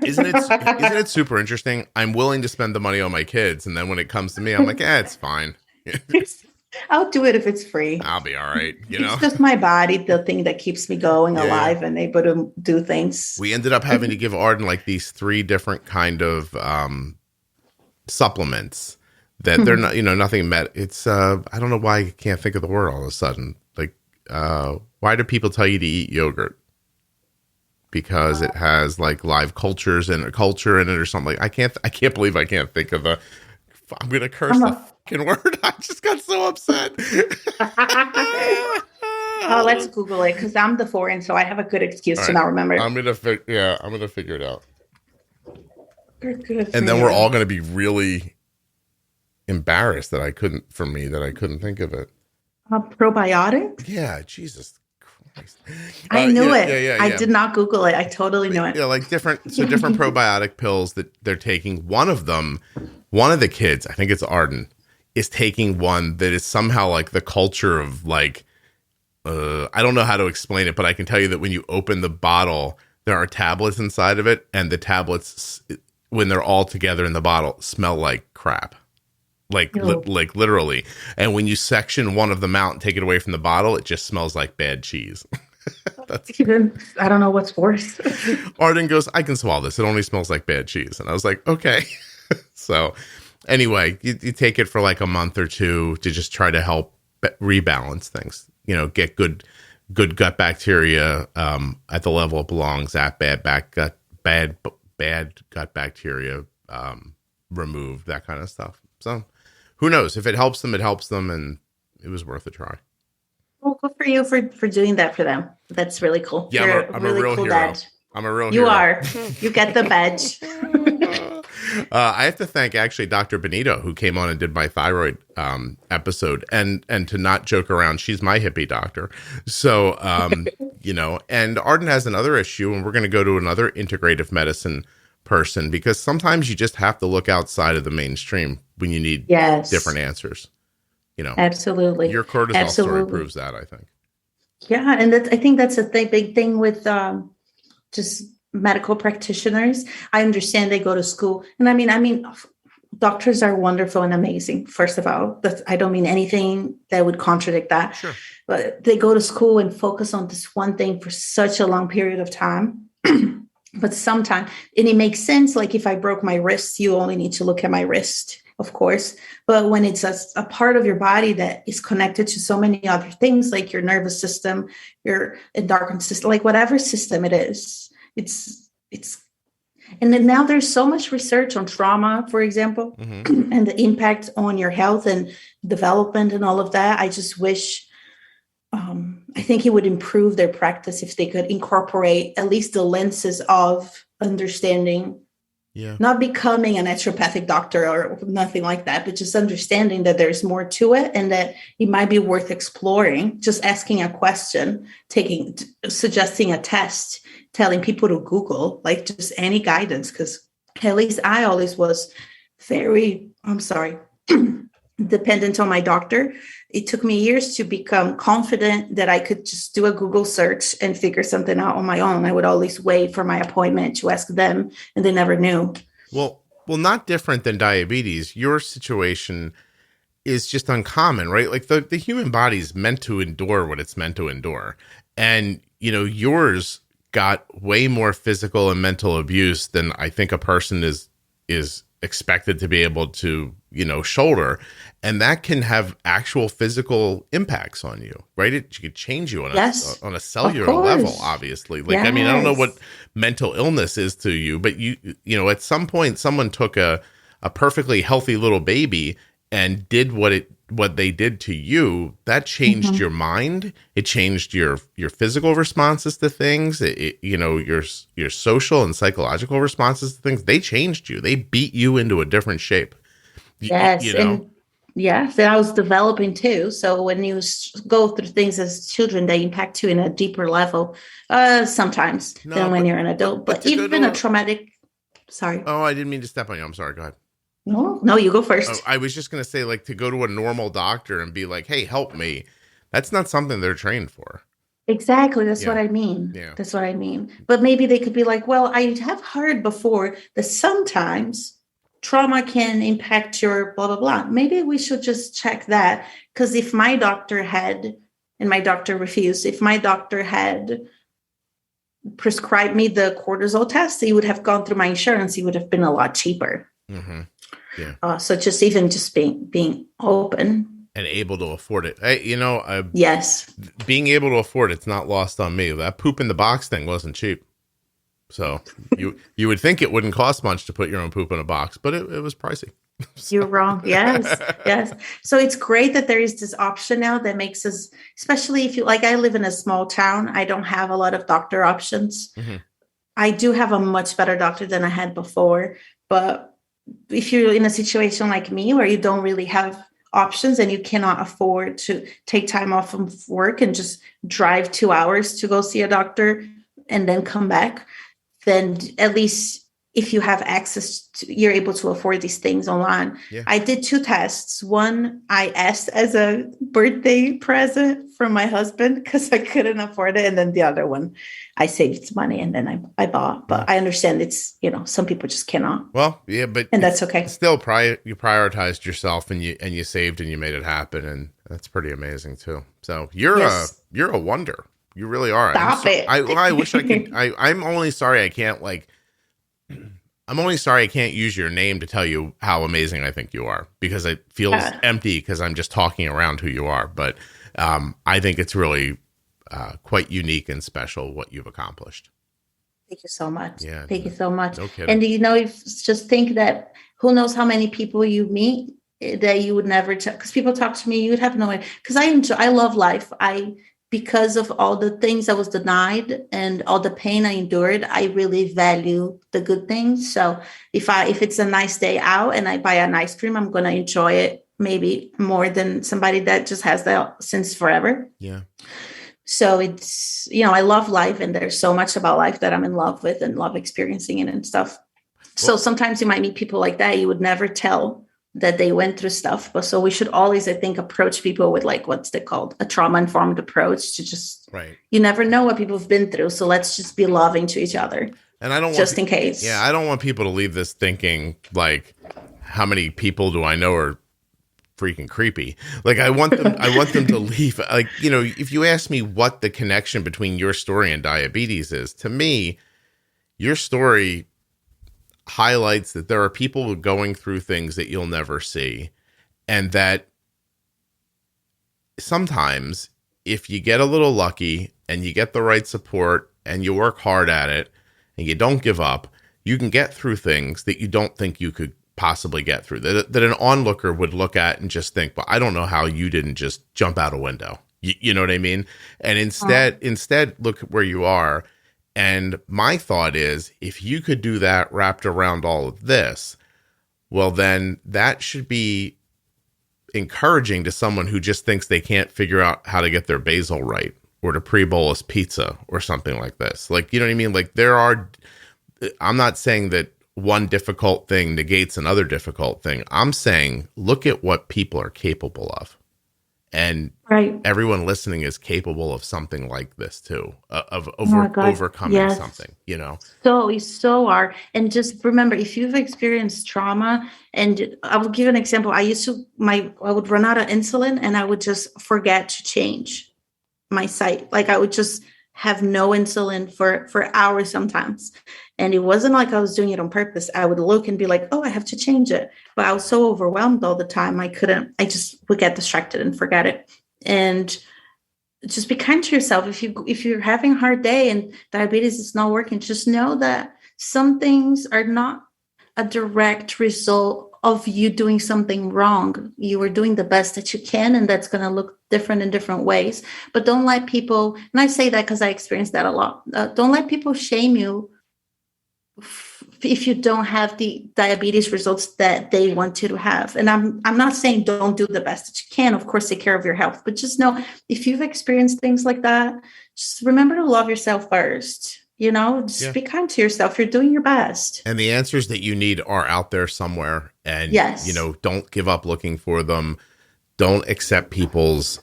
Isn't it super interesting? I'm willing to spend the money on my kids, and then when it comes to me, I'm like, it's fine. I'll do it if it's free. I'll be all right. It's just my body, the thing that keeps me going alive and able to do things. We ended up having to give Arden like these 3 different kind of supplements that they're not, nothing met. It's I don't know why I can't think of the word all of a sudden. Like, why do people tell you to eat yogurt? Because it has like live cultures and a culture in it or something. Like, I can't believe I can't think of I'm gonna curse the fucking word. I just got so upset. Let's Google it because I'm the foreign, so I have a good excuse to not remember it. I'm gonna figure it out. Good and then we're all gonna be really embarrassed that I couldn't think of it. Probiotic? Yeah, Jesus. I knew it. Yeah. I did not Google it. I totally knew it. Yeah, like different probiotic pills that they're taking. One of the kids, I think it's Arden, is taking one that is somehow like the culture of like, I don't know how to explain it, but I can tell you that when you open the bottle, there are tablets inside of it, and the tablets, when they're all together in the bottle, smell like crap. like literally. And when you section one of them out and take it away from the bottle, it just smells like bad cheese. I don't know what's worse. Arden goes, I can swallow this. It only smells like bad cheese. And I was like, okay. So anyway, you take it for like a month or two to just try to help rebalance things, get good gut bacteria at the level it belongs at, bad gut bacteria removed, that kind of stuff. So who knows? If it helps them, it helps them, and it was worth a try. Well, good for you for doing that for them. That's really cool. Yeah, I'm a real hero. Dad. I'm a real hero. You are. You get the badge. I have to thank actually Dr. Benito, who came on and did my thyroid episode, and to not joke around, she's my hippie doctor. So, and Arden has another issue, and we're going to go to another integrative medicine person, because sometimes you just have to look outside of the mainstream when you need different answers. Absolutely. Your cortisol story proves that, I think. Yeah, and I think that's a big thing with just medical practitioners. I understand they go to school, and I mean, doctors are wonderful and amazing. First of all, I don't mean anything that would contradict that. Sure. But they go to school and focus on this one thing for such a long period of time. But sometimes, and it makes sense. Like if I broke my wrist, you only need to look at my wrist, of course. But when it's a part of your body that is connected to so many other things, like your nervous system, your endocrine system, like whatever system it is, it's, and then now there's so much research on trauma, for example, and the impact on your health and development and all of that. I just wish, I think it would improve their practice if they could incorporate at least the lenses of understanding, not becoming a naturopathic doctor or nothing like that, but just understanding that there's more to it and that it might be worth exploring, just asking a question, suggesting a test, telling people to Google, like just any guidance. Because at least I always was very, dependent on my doctor. It took me years to become confident that I could just do a Google search and figure something out on my own. I would always wait for my appointment to ask them, and they never knew. Well, not different than diabetes. Your situation is just uncommon, right? Like the human body is meant to endure what it's meant to endure. And, yours got way more physical and mental abuse than I think a person is expected to be able to, shoulder. And that can have actual physical impacts on you, right? It could change you on a cellular level, obviously. Like, I don't know what mental illness is to you, but at some point someone took a perfectly healthy little baby and did what they did to you. That changed your mind. It changed your physical responses to things. Your social and psychological responses to things. They changed you. They beat you into a different shape. Yes. And I was developing too. So when you go through things as children, they impact you in a deeper level sometimes than when you're an adult. But even a traumatic, sorry. Oh, I didn't mean to step on you. I'm sorry. Go ahead. No, you go first. Oh, I was just going to say, like, to go to a normal doctor and be like, hey, help me. That's not something they're trained for. Exactly. That's what I mean. Yeah. That's what I mean. But maybe they could be like, well, I have heard before that sometimes trauma can impact your blah, blah, blah. Maybe we should just check that. Because if my doctor had, and my doctor refused, if my doctor had prescribed me the cortisol test, he would have gone through my insurance. It would have been a lot cheaper. Mm-hmm. Yeah. So just being open and able to afford it. Yes. Being able to afford it's not lost on me. That poop in the box thing wasn't cheap. So you would think it wouldn't cost much to put your own poop in a box, but it was pricey. So. You're wrong. Yes. So it's great that there is this option now that makes us, especially if I live in a small town, I don't have a lot of doctor options. Mm-hmm. I do have a much better doctor than I had before, but if you're in a situation like me where you don't really have options and you cannot afford to take time off from work and just drive 2 hours to go see a doctor and then come back, then at least if you have access to, you're able to afford these things online. Yeah. I did 2 tests. One I asked as a birthday present from my husband because I couldn't afford it. And then the other one I saved money and then I bought. But I understand it's, some people just cannot. Well, yeah, but and that's okay. Still, you prioritized yourself and you saved and you made it happen, and that's pretty amazing too. So you're a wonder. You really are. Stop it. I wish I could. I'm only sorry I can't I'm only sorry I can't use your name to tell you how amazing I think you are, because it feels empty because I'm just talking around who you are. But I think it's really quite unique and special what you've accomplished. Thank you so much. Yeah, Thank you so much. No kidding. And just think that who knows how many people you meet that you would never because people talk to me, you would have no idea. Because I love life. Because of all the things I was denied and all the pain I endured, I really value the good things. So if it's a nice day out and I buy an ice cream, I'm going to enjoy it maybe more than somebody that just has that since forever. Yeah. So it's, I love life, and there's so much about life that I'm in love with and love experiencing it and stuff. So sometimes you might meet people like that. You would never tell that they went through stuff. But so we should always, I think, approach people with what's it called? A trauma-informed approach to just, you never know what people have been through. So let's just be loving to each other. And I don't in case. Yeah. I don't want people to leave this thinking how many people do I know are freaking creepy? I want them to leave. If you ask me what the connection between your story and diabetes is, to me, your story highlights that there are people going through things that you'll never see, and that sometimes if you get a little lucky and you get the right support and you work hard at it and you don't give up, you can get through things that you don't think you could possibly get through, that an onlooker would look at and just think, well, I don't know how you didn't just jump out a window. You know what I mean? And instead look at where you are. And my thought is, if you could do that wrapped around all of this, well, then that should be encouraging to someone who just thinks they can't figure out how to get their basil right, or to pre-bolus pizza or something like this. You know what I mean? I'm not saying that one difficult thing negates another difficult thing. I'm saying, look at what people are capable of. And everyone listening is capable of something like this too, of overcoming something, So we so are. And just remember, if you've experienced trauma, and I will give you an example. I would run out of insulin and I would just forget to change my site. I would just have no insulin for hours sometimes. And it wasn't like I was doing it on purpose. I would look and be like, oh, I have to change it. But I was so overwhelmed all the time. I just would get distracted and forget it. And just be kind to yourself. If you're having a hard day and diabetes is not working, just know that some things are not a direct result of you doing something wrong. You are doing the best that you can, and that's going to look different in different ways. But don't let people, and I say that because I experienced that a lot. Don't let people shame you if you don't have the diabetes results that they want you to have. And I'm not saying don't do the best that you can. Of course, take care of your health, but just know, if you've experienced things like that, just remember to love yourself first. Just be kind to yourself. You're doing your best. And the answers that you need are out there somewhere. And, don't give up looking for them. Don't accept people's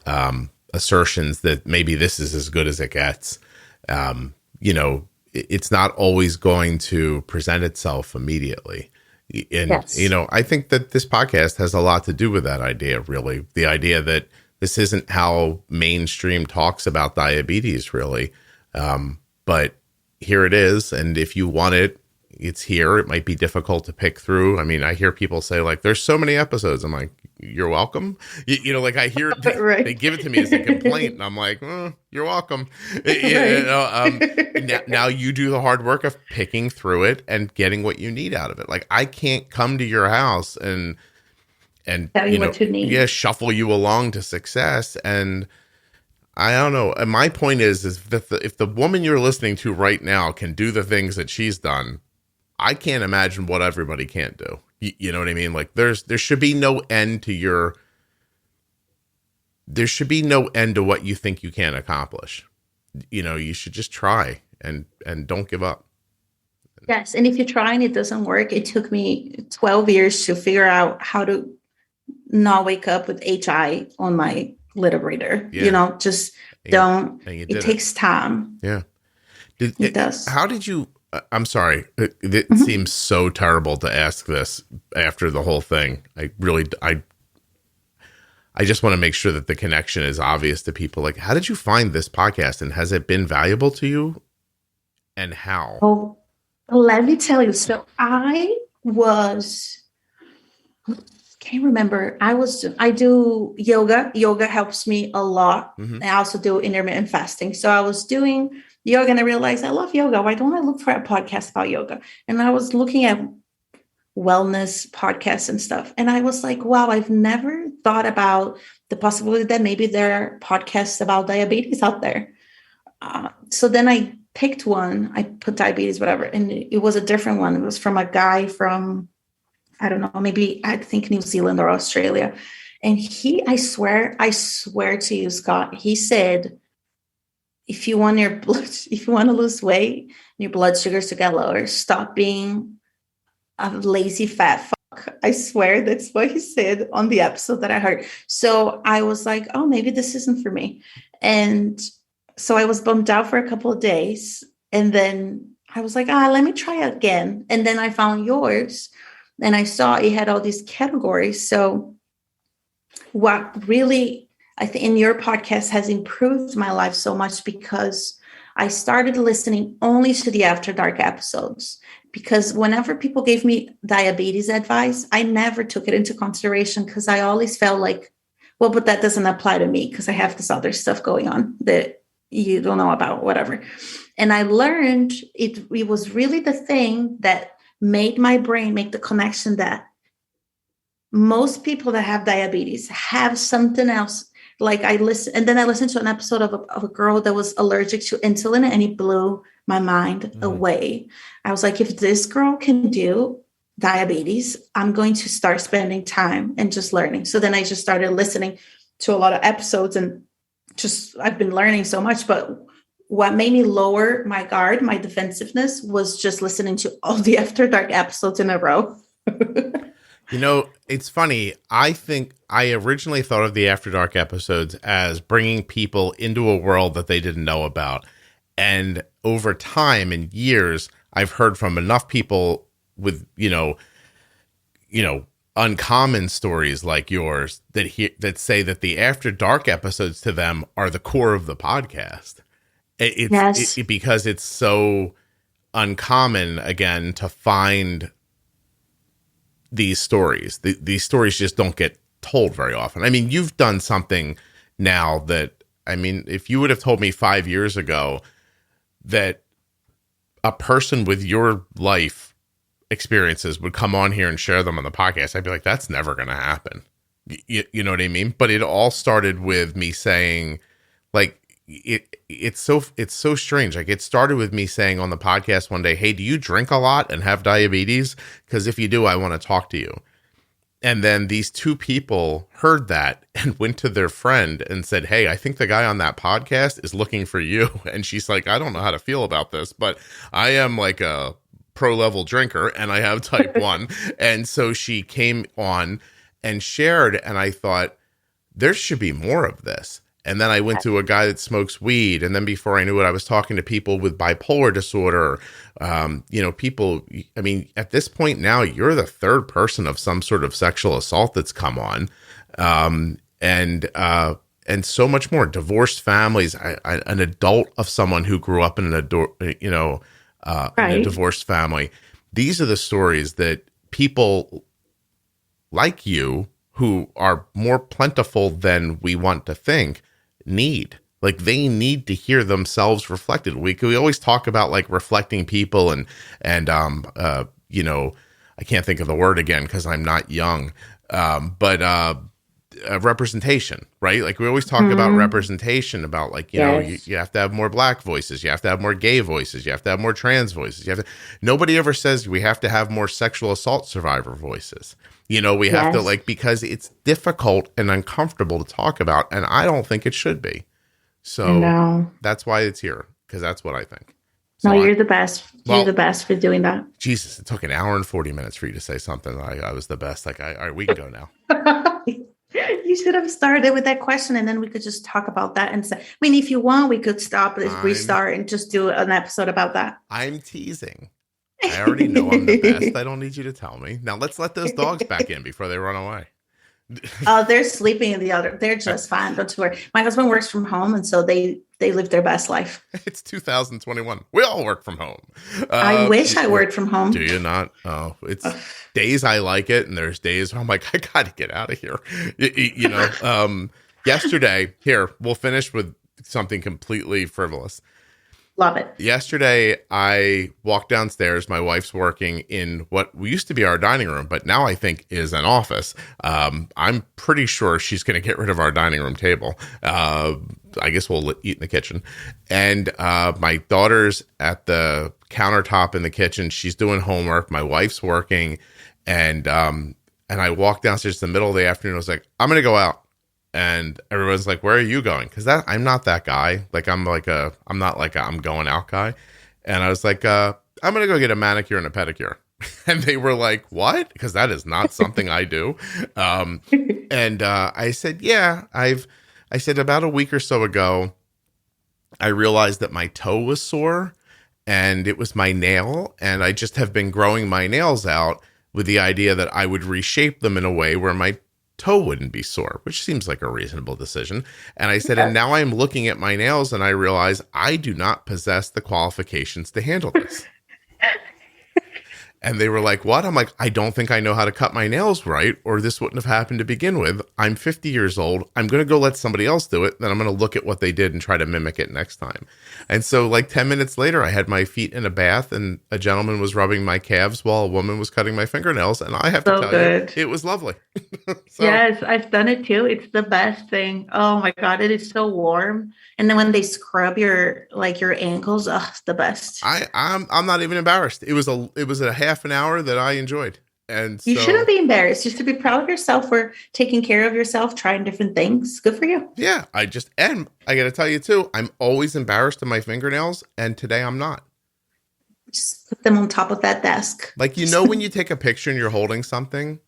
assertions that maybe this is as good as it gets. It's not always going to present itself immediately. And, I think that this podcast has a lot to do with that idea, really. The idea that this isn't how mainstream talks about diabetes, really. But here it is. And if you want it, it's here. It might be difficult to pick through. I mean, I hear people say, there's so many episodes. I'm like, you're welcome. I hear they give it to me as a complaint, and I'm like, you're welcome. Now you do the hard work of picking through it and getting what you need out of it. I can't come to your house and tell you what you need. Shuffle you along to success. And I don't know. And my point is that if the woman you're listening to right now can do the things that she's done, I can't imagine what everybody can't do. You know what I mean? There should be no end to there should be no end to what you think you can accomplish. You should just try and don't give up. Yes. And if you try and it doesn't work, it took me 12 years to figure out how to not wake up with HI on my liberator. Yeah. Just And don't. you It did takes time. Yeah. It does. How did you, I'm sorry, it Mhm. seems so terrible to ask this after the whole thing. I just want to make sure that the connection is obvious to people. Like, how did you find this podcast, and has it been valuable to you, and how? Oh, let me tell you. So can't remember. I do yoga. Yoga helps me a lot. Mm-hmm. I also do intermittent fasting. So I was doing yoga and I realized I love yoga. Why don't I look for a podcast about yoga? And I was looking at wellness podcasts and stuff. And I was like, wow, I've never thought about the possibility that maybe there are podcasts about diabetes out there. So then I picked one. I put diabetes, whatever. And it was a different one. It was from a guy from, I don't know, maybe I think New Zealand or Australia. And I swear to you, Scott, he said, if you want to lose weight, and your blood sugars to get lower, stop being a lazy fat fuck. I swear that's what he said on the episode that I heard. So I was like, oh, maybe this isn't for me. And so I was bummed out for a couple of days. And then I was like, let me try again. And then I found yours. And I saw it had all these categories. So what really, I think in your podcast has improved my life so much because I started listening only to the After Dark episodes. Because whenever people gave me diabetes advice, I never took it into consideration because I always felt like, well, but that doesn't apply to me because I have this other stuff going on that you don't know about, whatever. And I learned it was really the thing that made my brain make the connection that most people that have diabetes have something else. Like I listened to an episode of a girl that was allergic to insulin, and it blew my mind away. I was like, if this girl can do diabetes, I'm going to start spending time and just learning. So then I just started listening to a lot of episodes, and I've been learning so much. But what made me lower my guard, my defensiveness, was just listening to all the After Dark episodes in a row. It's funny. I think I originally thought of the After Dark episodes as bringing people into a world that they didn't know about. And over time and years, I've heard from enough people with, uncommon stories like yours that say that the After Dark episodes to them are the core of the podcast. Because it's so uncommon, again, to find these stories. These stories just don't get told very often. I mean, you've done something now that, if you would have told me 5 years ago that a person with your life experiences would come on here and share them on the podcast, I'd be like, that's never going to happen. You know what I mean? But it all started with me saying, like, it's so strange. Like, it started with me saying on the podcast one day, hey, do you drink a lot and have diabetes? Because if you do, I want to talk to you. And then these two people heard that and went to their friend and said, hey, I think the guy on that podcast is looking for you. And she's like, I don't know how to feel about this, but I am like a pro level drinker and I have type 1. And so she came on and shared, and I thought there should be more of this. And then I went to a guy that smokes weed. And then before I knew it, I was talking to people with bipolar disorder. People, at this point now, you're the third person of some sort of sexual assault that's come on. And so much more. Divorced families, an adult of someone who grew up in in a divorced family. These are the stories that people like you, who are more plentiful than we want to think, need. Like, they need to hear themselves reflected. We always talk about like reflecting people and I can't think of the word again because I'm not young, but representation, right? Like, we always talk about representation, about like, you have to have more Black voices, you have to have more gay voices, you have to have more trans voices, nobody ever says we have to have more sexual assault survivor voices. We have to, like, because it's difficult and uncomfortable to talk about, and I don't think it should be. So that's why it's here, because that's what I think. So no, you're the best. You're the best for doing that. Jesus, it took an hour and 40 minutes for you to say something. I was the best. Like, all right, we can go now. You should have started with that question, and then we could just talk about that. And say, I mean, if you want, we could stop, restart, and just do an episode about that. I'm teasing. I already know I'm the best. I don't need you to tell me. Now let's let those dogs back in before they run away. Oh, they're sleeping in the other. They're just fine. Don't worry. My husband works from home, and so they live their best life. It's 2021. We all work from home. I wish I worked from home. Do you not? Oh, it's days I like it, and there's days where I'm like, I got to get out of here. You know, yesterday, here, we'll finish with something completely frivolous. Love it. Yesterday, I walked downstairs. My wife's working in what used to be our dining room, but now I think is an office. I'm pretty sure she's going to get rid of our dining room table. I guess we'll eat in the kitchen. And my daughter's at the countertop in the kitchen. She's doing homework. My wife's working. And I walked downstairs in the middle of the afternoon. I was like, I'm going to go out. And everyone's like, where are you going? Because I'm not that guy. Like, I'm not like a I'm going out guy. And I was like, I'm going to go get a manicure and a pedicure. And they were like, what? Because that is not something I do. And I said, yeah, I said about a week or so ago, I realized that my toe was sore and it was my nail. And I just have been growing my nails out with the idea that I would reshape them in a way where my toe wouldn't be sore, which seems like a reasonable decision. And I said, and now I'm looking at my nails and I realize I do not possess the qualifications to handle this. And they were like, what? I'm like, I don't think I know how to cut my nails right, or this wouldn't have happened to begin with. I'm 50 years old. I'm going to go let somebody else do it. Then I'm going to look at what they did and try to mimic it next time. And so like 10 minutes later, I had my feet in a bath and a gentleman was rubbing my calves while a woman was cutting my fingernails. And I have to tell you, it was lovely. Yes, I've done it too. It's the best thing. Oh my God, it is so warm. And then when they scrub your ankles, it's the best. I'm not even embarrassed. It was a half an hour that I enjoyed. And you shouldn't be embarrassed. You should be proud of yourself for taking care of yourself, trying different things. Good for you. Yeah, and I got to tell you too, I'm always embarrassed of my fingernails, and today I'm not. Just put them on top of that desk. Like, you know, when you take a picture and you're holding something,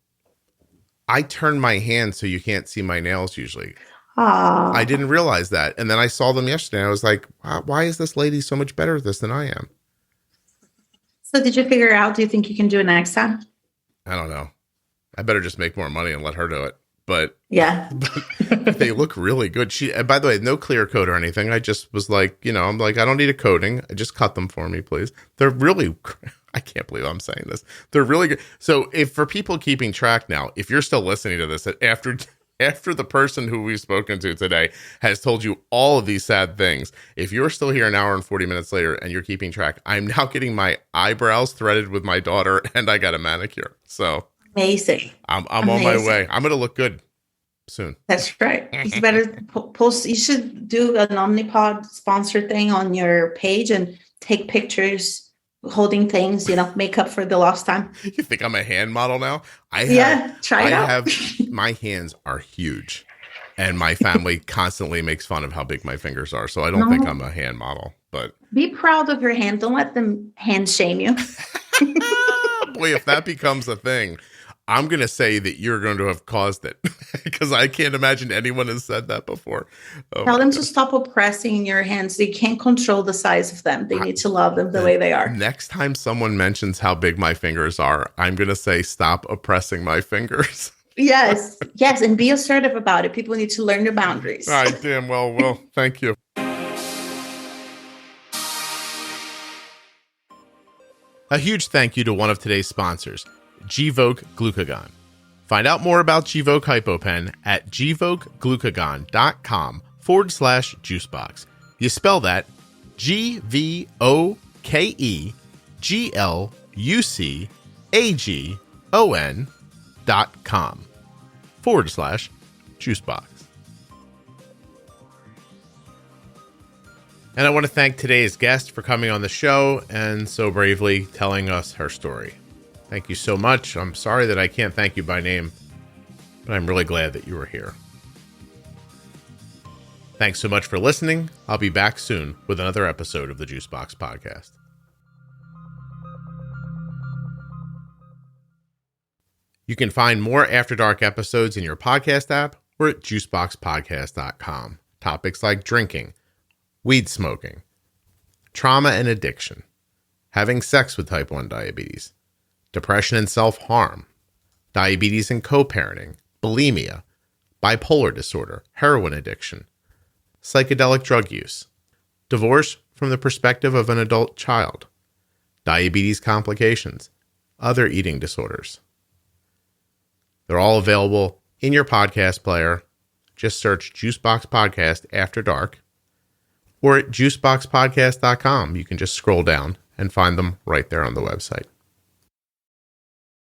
I turn my hand so you can't see my nails usually. Aww. I didn't realize that. And then I saw them yesterday. And I was like, why is this lady so much better at this than I am? So did you figure out, do you think you can do it next time? I don't know. I better just make more money and let her do it. But yeah, but they look really good. By the way, no clear coat or anything. I just was like, I'm like, I don't need a coating. Just cut them for me, please. They're really, I can't believe I'm saying this. They're really good. So if for people keeping track now, if you're still listening to this after the person who we've spoken to today has told you all of these sad things, if you're still here an hour and 40 minutes later and you're keeping track, I'm now getting my eyebrows threaded with my daughter and I got a manicure. So amazing. I'm on my way. I'm going to look good soon. That's right. You better post. You should do an Omnipod sponsor thing on your page and take pictures holding things, make up for the lost time. You think I'm a hand model now? Try it out. My hands are huge and my family constantly makes fun of how big my fingers are. So I don't think I'm a hand model, but be proud of your hand. Don't let them hand shame you. Boy, if that becomes a thing, I'm going to say that you're going to have caused it because I can't imagine anyone has said that before. Tell them to stop oppressing your hands. They can't control the size of them. They need to love them the way they are. Next time someone mentions how big my fingers are, I'm going to say, stop oppressing my fingers. Yes. And be assertive about it. People need to learn their boundaries. I damn well will. Thank you. A huge thank you to one of today's sponsors, Gvoke Glucagon. Find out more about Gvoke HypoPen at gvokeglucagon.com/juicebox. You spell that GVOKEGLUCAGON.com/juicebox. And I want to thank today's guest for coming on the show and so bravely telling us her story. Thank you so much. I'm sorry that I can't thank you by name, but I'm really glad that you were here. Thanks so much for listening. I'll be back soon with another episode of the Juicebox Podcast. You can find more After Dark episodes in your podcast app or at juiceboxpodcast.com. Topics like drinking, weed smoking, trauma and addiction, having sex with type 1 diabetes, depression and self-harm, diabetes and co-parenting, bulimia, bipolar disorder, heroin addiction, psychedelic drug use, divorce from the perspective of an adult child, diabetes complications, other eating disorders. They're all available in your podcast player. Just search Juicebox Podcast After Dark, or at juiceboxpodcast.com. You can just scroll down and find them right there on the website.